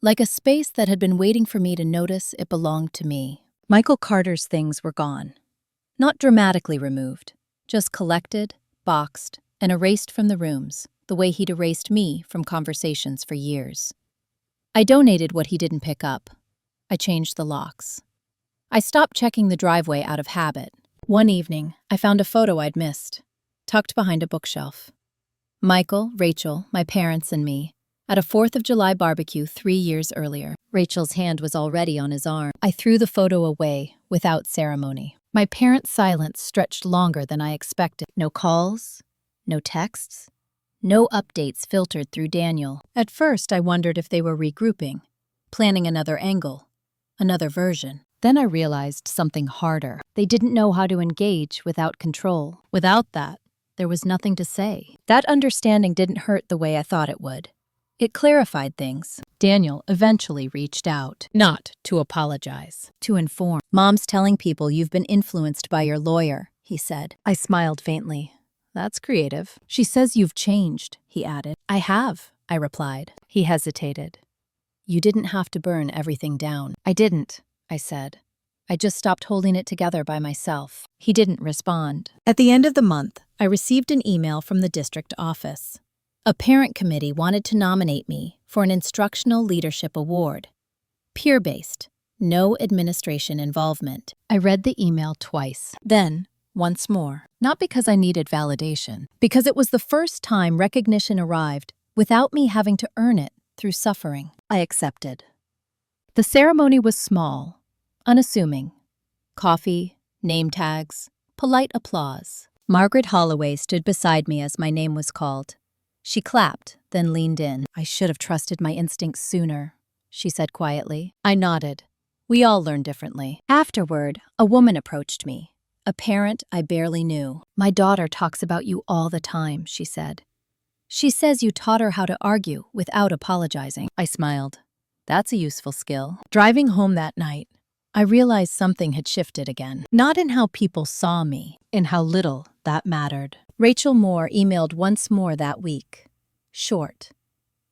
Speaker 1: Like a space that had been waiting for me to notice it belonged to me. Michael Carter's things were gone. Not dramatically removed, just collected, boxed, and erased from the rooms, the way he'd erased me from conversations for years. I donated what he didn't pick up. I changed the locks. I stopped checking the driveway out of habit. One evening, I found a photo I'd missed, tucked behind a bookshelf. Michael, Rachel, my parents, and me, at a 4th of July barbecue 3 years earlier. Rachel's hand was already on his arm. I threw the photo away without ceremony. My parents' silence stretched longer than I expected. No calls, no texts, no updates filtered through Daniel. At first, I wondered if they were regrouping, planning another angle, another version. Then I realized something harder. They didn't know how to engage without control. Without that, there was nothing to say. That understanding didn't hurt the way I thought it would. It clarified things. Daniel eventually reached out, not to apologize, to inform. Mom's telling people you've been influenced by your lawyer, he said. I smiled faintly. That's creative. She says you've changed, he added. I have, I replied. He hesitated. You didn't have to burn everything down. I didn't, I said. I just stopped holding it together by myself. He didn't respond. At the end of the month, I received an email from the district office. A parent committee wanted to nominate me for an Instructional Leadership Award. Peer-based, no administration involvement. I read the email twice, then once more. Not because I needed validation, because it was the first time recognition arrived without me having to earn it through suffering. I accepted. The ceremony was small, unassuming. Coffee, name tags, polite applause. Margaret Holloway stood beside me as my name was called. She clapped, then leaned in. I should have trusted my instincts sooner, she said quietly. I nodded. We all learn differently. Afterward, a woman approached me, a parent I barely knew. My daughter talks about you all the time, she said. She says you taught her how to argue without apologizing. I smiled. That's a useful skill. Driving home that night, I realized something had shifted again. Not in how people saw me, in how little that mattered. Rachel Moore emailed once more that week. Short.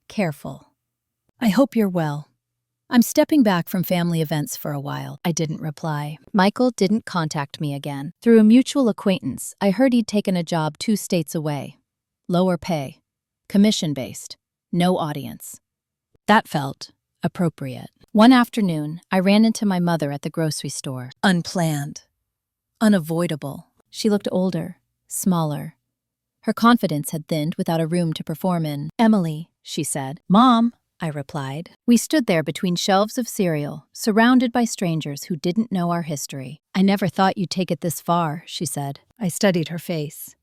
Speaker 1: Careful. I hope you're well. I'm stepping back from family events for a while. I didn't reply. Michael didn't contact me again. Through a mutual acquaintance, I heard he'd taken a job 2 states away. Lower pay. Commission-based. No audience. That felt appropriate. One afternoon, I ran into my mother at the grocery store. Unplanned. Unavoidable. She looked older, smaller. Her confidence had thinned without a room to perform in. Emily, she said. Mom, I replied. We stood there between shelves of cereal, surrounded by strangers who didn't know our history. I never thought you'd take it this far, she said. I studied her face.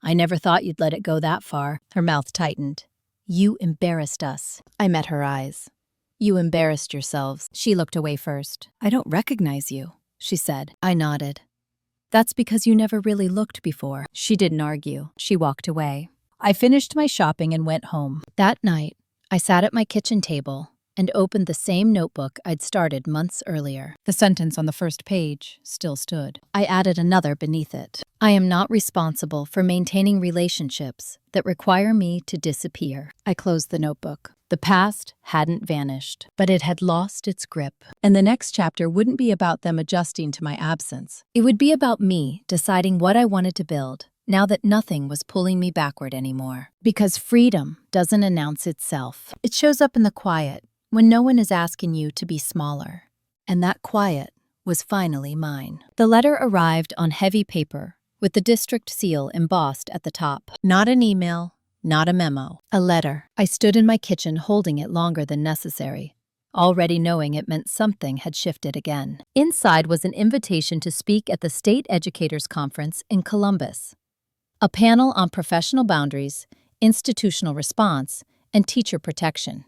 Speaker 1: I never thought you'd let it go that far. Her mouth tightened. You embarrassed us. I met her eyes. You embarrassed yourselves. She looked away first. I don't recognize you, she said. I nodded. That's because you never really looked before. She didn't argue. She walked away. I finished my shopping and went home. That night, I sat at my kitchen table and opened the same notebook I'd started months earlier. The sentence on the first page still stood. I added another beneath it. I am not responsible for maintaining relationships that require me to disappear. I closed the notebook. The past hadn't vanished, but it had lost its grip. And the next chapter wouldn't be about them adjusting to my absence. It would be about me deciding what I wanted to build, now that nothing was pulling me backward anymore. Because freedom doesn't announce itself. It shows up in the quiet, when no one is asking you to be smaller. And that quiet was finally mine. The letter arrived on heavy paper, with the district seal embossed at the top. Not an email. Not a memo, a letter. I stood in my kitchen holding it longer than necessary, already knowing it meant something had shifted again. Inside was an invitation to speak at the State Educators Conference in Columbus, a panel on professional boundaries, institutional response, and teacher protection.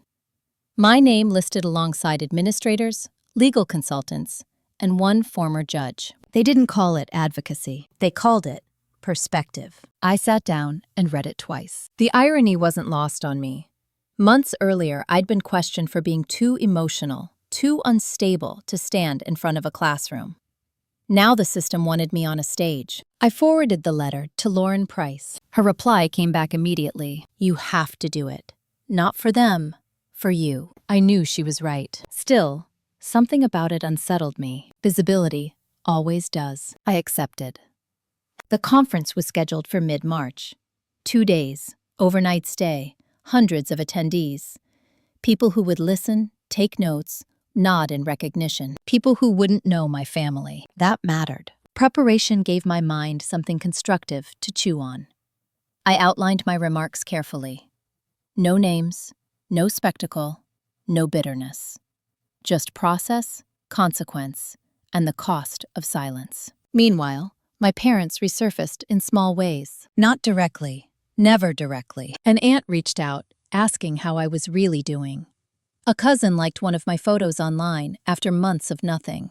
Speaker 1: My name listed alongside administrators, legal consultants, and one former judge. They didn't call it advocacy. They called it perspective. I sat down and read it twice. The irony wasn't lost on me. Months earlier, I'd been questioned for being too emotional, too unstable to stand in front of a classroom. Now the system wanted me on a stage. I forwarded the letter to Lauren Price. Her reply came back immediately. You have to do it. Not for them, for you. I knew she was right. Still, something about it unsettled me. Visibility always does. I accepted. The conference was scheduled for mid-March. 2 days, overnight stay, hundreds of attendees. People who would listen, take notes, nod in recognition. People who wouldn't know my family. That mattered. Preparation gave my mind something constructive to chew on. I outlined my remarks carefully. No names, no spectacle, no bitterness. Just process, consequence, and the cost of silence. Meanwhile, my parents resurfaced in small ways. Not directly, never directly. An aunt reached out, asking how I was really doing. A cousin liked one of my photos online after months of nothing.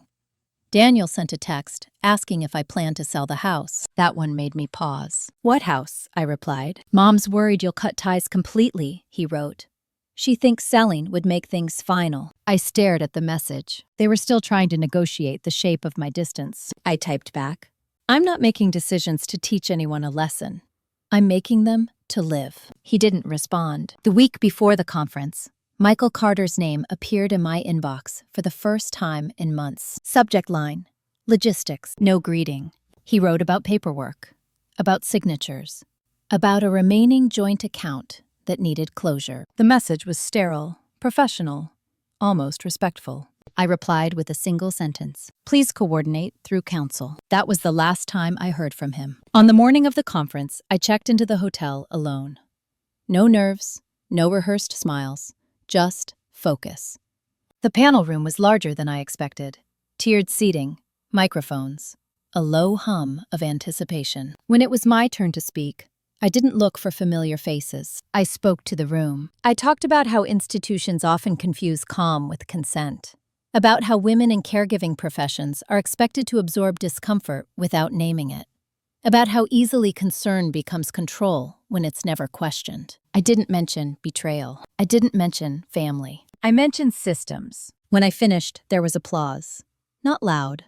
Speaker 1: Daniel sent a text, asking if I planned to sell the house. That one made me pause. What house? I replied. Mom's worried you'll cut ties completely, he wrote. She thinks selling would make things final. I stared at the message. They were still trying to negotiate the shape of my distance. I typed back, I'm not making decisions to teach anyone a lesson. I'm making them to live. He didn't respond. The week before the conference, Michael Carter's name appeared in my inbox for the first time in months. Subject line, logistics, no greeting. He wrote about paperwork, about signatures, about a remaining joint account that needed closure. The message was sterile, professional, almost respectful. I replied with a single sentence, please coordinate through counsel. That was the last time I heard from him. On the morning of the conference, I checked into the hotel alone. No nerves, no rehearsed smiles, just focus. The panel room was larger than I expected. Tiered seating, microphones, a low hum of anticipation. When it was my turn to speak, I didn't look for familiar faces. I spoke to the room. I talked about how institutions often confuse calm with consent, about how women in caregiving professions are expected to absorb discomfort without naming it, about how easily concern becomes control when it's never questioned. I didn't mention betrayal. I didn't mention family. I mentioned systems. When I finished, there was applause. Not loud,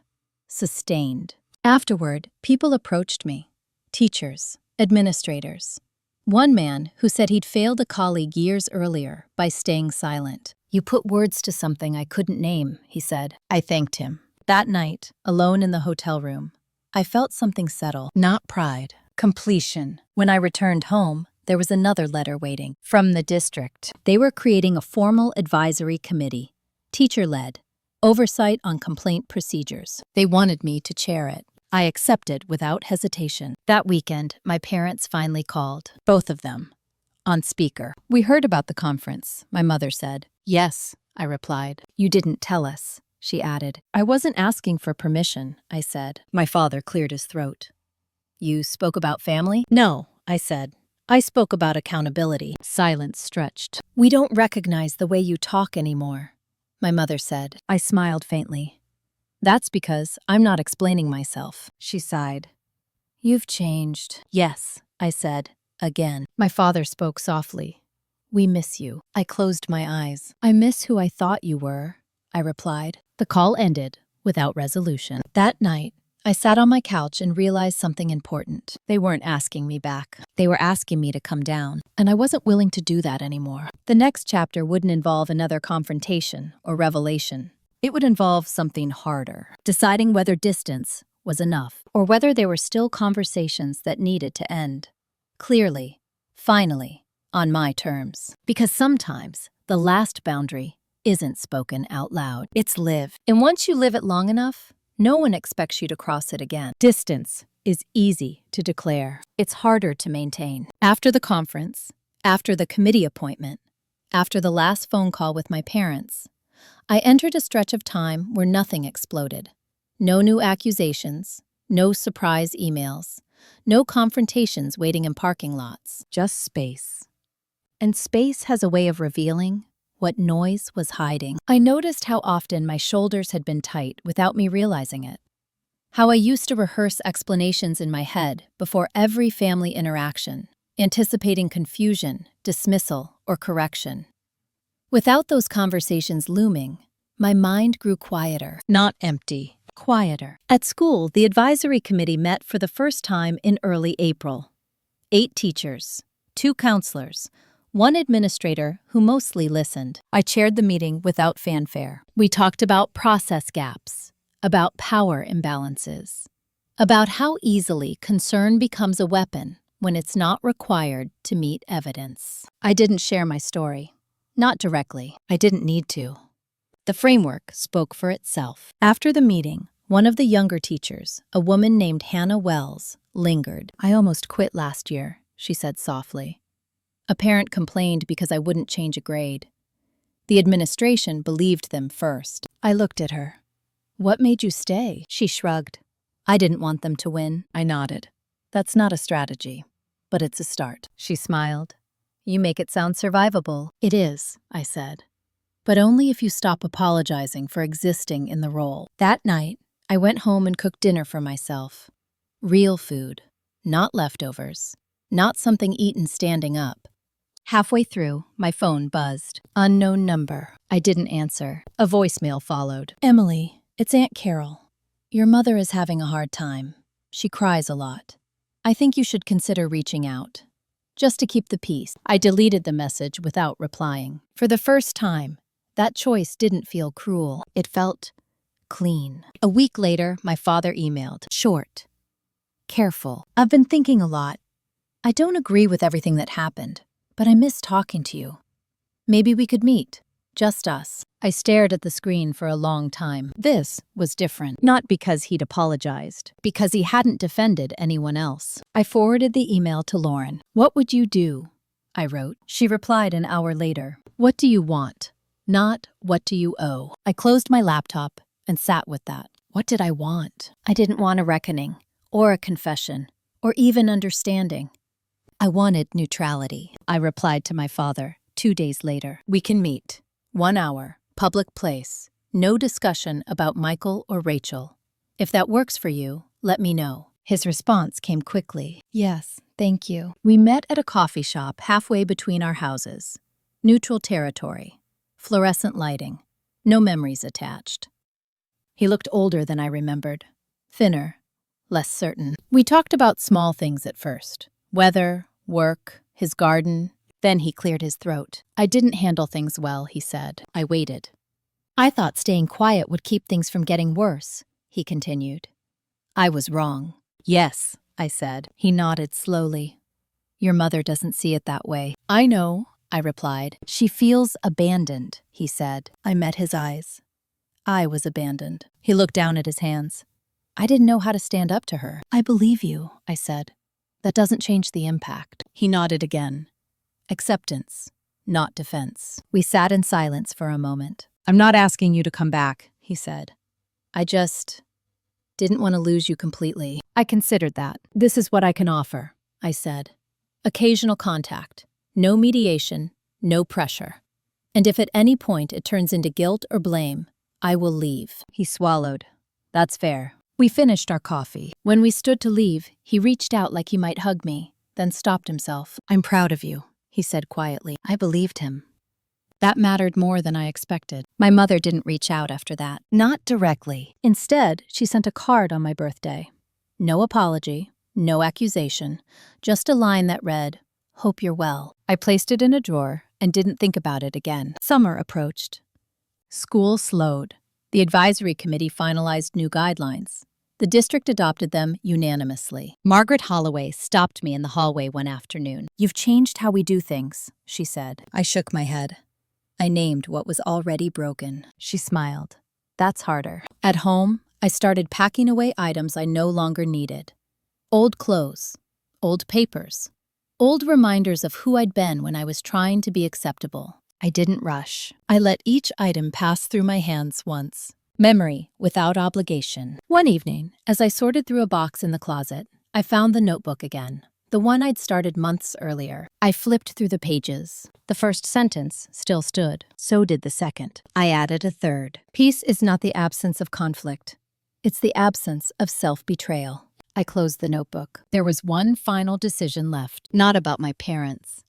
Speaker 1: sustained. Afterward, people approached me. Teachers, administrators. One man who said he'd failed a colleague years earlier by staying silent. You put words to something I couldn't name, he said. I thanked him. That night, alone in the hotel room, I felt something settle. Not pride, completion. When I returned home, there was another letter waiting. From the district. They were creating a formal advisory committee, teacher-led, oversight on complaint procedures. They wanted me to chair it. I accepted without hesitation. That weekend, my parents finally called, both of them, on speaker. We heard about the conference, my mother said. Yes, I replied. You didn't tell us, she added. I wasn't asking for permission, I said. My father cleared his throat. You spoke about family? No, I said. I spoke about accountability. Silence stretched. We don't recognize the way you talk anymore, my mother said. I smiled faintly. That's because I'm not explaining myself, she sighed. You've changed. Yes, I said, again. My father spoke softly. We miss you. I closed my eyes. I miss who I thought you were, I replied. The call ended without resolution. That night, I sat on my couch and realized something important. They weren't asking me back. They were asking me to come down, and I wasn't willing to do that anymore. The next chapter wouldn't involve another confrontation or revelation. It would involve something harder, deciding whether distance was enough or whether there were still conversations that needed to end. Clearly, finally, on my terms. Because sometimes the last boundary isn't spoken out loud. It's lived. And once you live it long enough, no one expects you to cross it again. Distance is easy to declare. It's harder to maintain. After the conference, after the committee appointment, after the last phone call with my parents, I entered a stretch of time where nothing exploded. No new accusations, no surprise emails, no confrontations waiting in parking lots, just space. And space has a way of revealing what noise was hiding. I noticed how often my shoulders had been tight without me realizing it. How I used to rehearse explanations in my head before every family interaction, anticipating confusion, dismissal, or correction. Without those conversations looming, my mind grew quieter. Not empty, quieter. At school, the advisory committee met for the first time in early April. 8 teachers, 2 counselors, 1 administrator who mostly listened. I chaired the meeting without fanfare. We talked about process gaps, about power imbalances, about how easily concern becomes a weapon when it's not required to meet evidence. I didn't share my story. Not directly. I didn't need to. The framework spoke for itself. After the meeting, one of the younger teachers, a woman named Hannah Wells, lingered. I almost quit last year, she said softly. A parent complained because I wouldn't change a grade. The administration believed them first. I looked at her. What made you stay? She shrugged. I didn't want them to win. I nodded. That's not a strategy, but it's a start. She smiled. You make it sound survivable. It is, I said. But only if you stop apologizing for existing in the role. That night, I went home and cooked dinner for myself. Real food, not leftovers, not something eaten standing up. Halfway through, my phone buzzed. Unknown number. I didn't answer. A voicemail followed. Emily, it's Aunt Carol. Your mother is having a hard time. She cries a lot. I think you should consider reaching out. Just to keep the peace. I deleted the message without replying. For the first time, that choice didn't feel cruel. It felt clean. A week later, my father emailed. Short. Careful. I've been thinking a lot. I don't agree with everything that happened, but I miss talking to you. Maybe we could meet. Just us. I stared at the screen for a long time. This was different. Not because he'd apologized, because he hadn't defended anyone else. I forwarded the email to Lauren. What would you do? I wrote. She replied an hour later. What do you want? Not what do you owe? I closed my laptop and sat with that. What did I want? I didn't want a reckoning, or a confession, or even understanding. I wanted neutrality. I replied to my father 2 days later. We can meet. 1 hour. Public place. No discussion about Michael or Rachel. If that works for you, let me know. His response came quickly. Yes, thank you. We met at a coffee shop halfway between our houses. Neutral territory. Fluorescent lighting. No memories attached. He looked older than I remembered. Thinner. Less certain. We talked about small things at first. Weather, work, his garden. Then he cleared his throat. I didn't handle things well, he said. I waited. I thought staying quiet would keep things from getting worse, he continued. I was wrong. Yes, I said. He nodded slowly. Your mother doesn't see it that way. I know, I replied. She feels abandoned, he said. I met his eyes. I was abandoned. He looked down at his hands. I didn't know how to stand up to her. I believe you, I said. That doesn't change the impact. He nodded again. Acceptance, not defense. We sat in silence for a moment. I'm not asking you to come back, he said. I just didn't want to lose you completely. I considered that. This is what I can offer, I said. Occasional contact, no mediation, no pressure. And if at any point it turns into guilt or blame, I will leave. He swallowed. That's fair. We finished our coffee. When we stood to leave, he reached out like he might hug me, then stopped himself. I'm proud of you, he said quietly. I believed him. That mattered more than I expected. My mother didn't reach out after that. Not directly. Instead, she sent a card on my birthday. No apology, no accusation, just a line that read, Hope you're well. I placed it in a drawer and didn't think about it again. Summer approached. School slowed. The advisory committee finalized new guidelines. The district adopted them unanimously. Margaret Holloway stopped me in the hallway one afternoon. You've changed how we do things, she said. I shook my head. I named what was already broken. She smiled. That's harder. At home, I started packing away items I no longer needed. Old clothes, old papers, old reminders of who I'd been when I was trying to be acceptable. I didn't rush. I let each item pass through my hands once. Memory without obligation. One evening, as I sorted through a box in the closet, I found the notebook again, the one I'd started months earlier. I flipped through the pages. The first sentence still stood. So did the second. I added a third. Peace is not the absence of conflict. It's the absence of self-betrayal. I closed the notebook. There was one final decision left, not about my parents.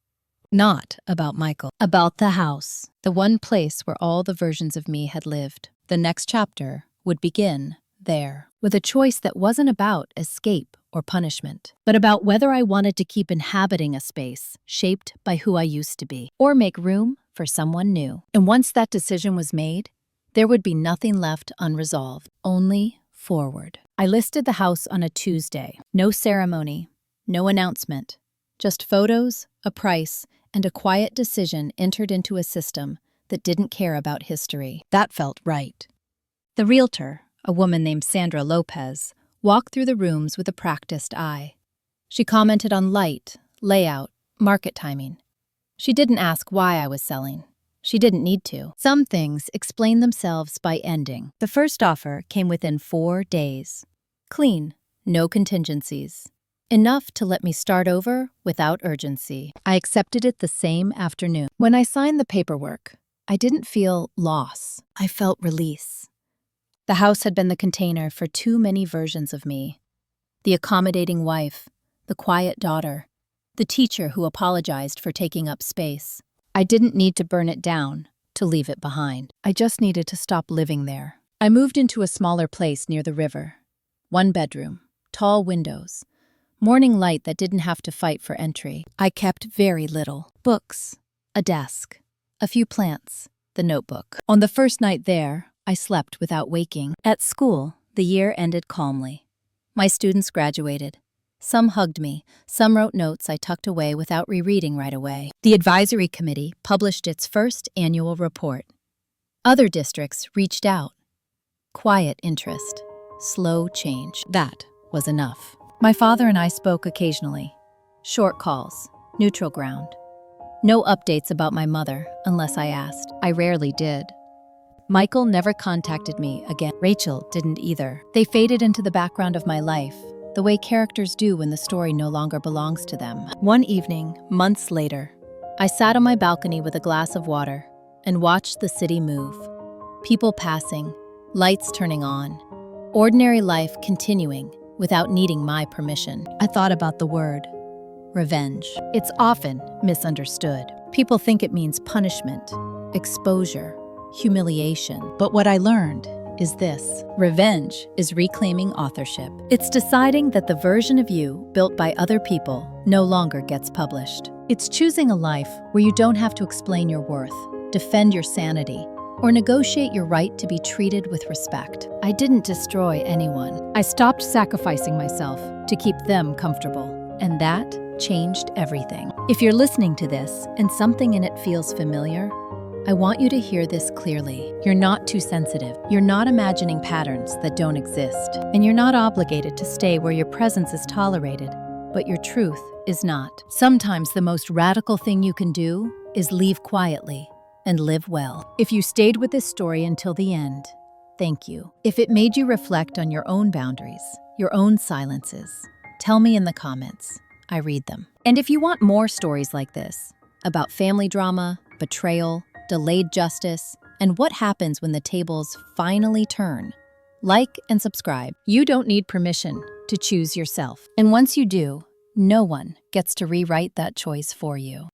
Speaker 1: Not about Michael. About the house, the one place where all the versions of me had lived. The next chapter would begin there, with a choice that wasn't about escape or punishment, but about whether I wanted to keep inhabiting a space shaped by who I used to be, or make room for someone new. And once that decision was made, there would be nothing left unresolved, only forward. I listed the house on a Tuesday. No ceremony, no announcement, just photos, a price, and a quiet decision entered into a system that didn't care about history. That felt right. The realtor, a woman named Sandra Lopez, walked through the rooms with a practiced eye. She commented on light, layout, market timing. She didn't ask why I was selling. She didn't need to. Some things explain themselves by ending. The first offer came within 4 days. Clean, no contingencies. Enough to let me start over without urgency. I accepted it the same afternoon. When I signed the paperwork, I didn't feel loss. I felt release. The house had been the container for too many versions of me. The accommodating wife, the quiet daughter, The teacher who apologized for taking up space. I didn't need to burn it down to leave it behind. I just needed to stop living there. I moved into a smaller place near the river. 1 bedroom, tall windows, morning light that didn't have to fight for entry. I kept very little. Books, a desk, a few plants, the notebook. On the first night there, I slept without waking. At school, the year ended calmly. My students graduated. Some hugged me, some wrote notes I tucked away without rereading right away. The advisory committee published its first annual report. Other districts reached out. Quiet interest, slow change. That was enough. My father and I spoke occasionally. Short calls, neutral ground. No updates about my mother unless I asked. I rarely did. Michael never contacted me again. Rachel didn't either. They faded into the background of my life, the way characters do when the story no longer belongs to them. One evening, months later, I sat on my balcony with a glass of water and watched the city move. People passing, lights turning on, ordinary life continuing without needing my permission. I thought about the word revenge. It's often misunderstood. People think it means punishment, exposure, humiliation. But what I learned is this: revenge is reclaiming authorship. It's deciding that the version of you built by other people no longer gets published. It's choosing a life where you don't have to explain your worth, defend your sanity, or negotiate your right to be treated with respect. I didn't destroy anyone. I stopped sacrificing myself to keep them comfortable, and that changed everything. If you're listening to this and something in it feels familiar, I want you to hear this clearly. You're not too sensitive. You're not imagining patterns that don't exist. And you're not obligated to stay where your presence is tolerated, but your truth is not. Sometimes the most radical thing you can do is leave quietly and live well. If you stayed with this story until the end, thank you. If it made you reflect on your own boundaries, your own silences, tell me in the comments. I read them. And if you want more stories like this, about family drama, betrayal, delayed justice, and what happens when the tables finally turn, like and subscribe. You don't need permission to choose yourself. And once you do, no one gets to rewrite that choice for you.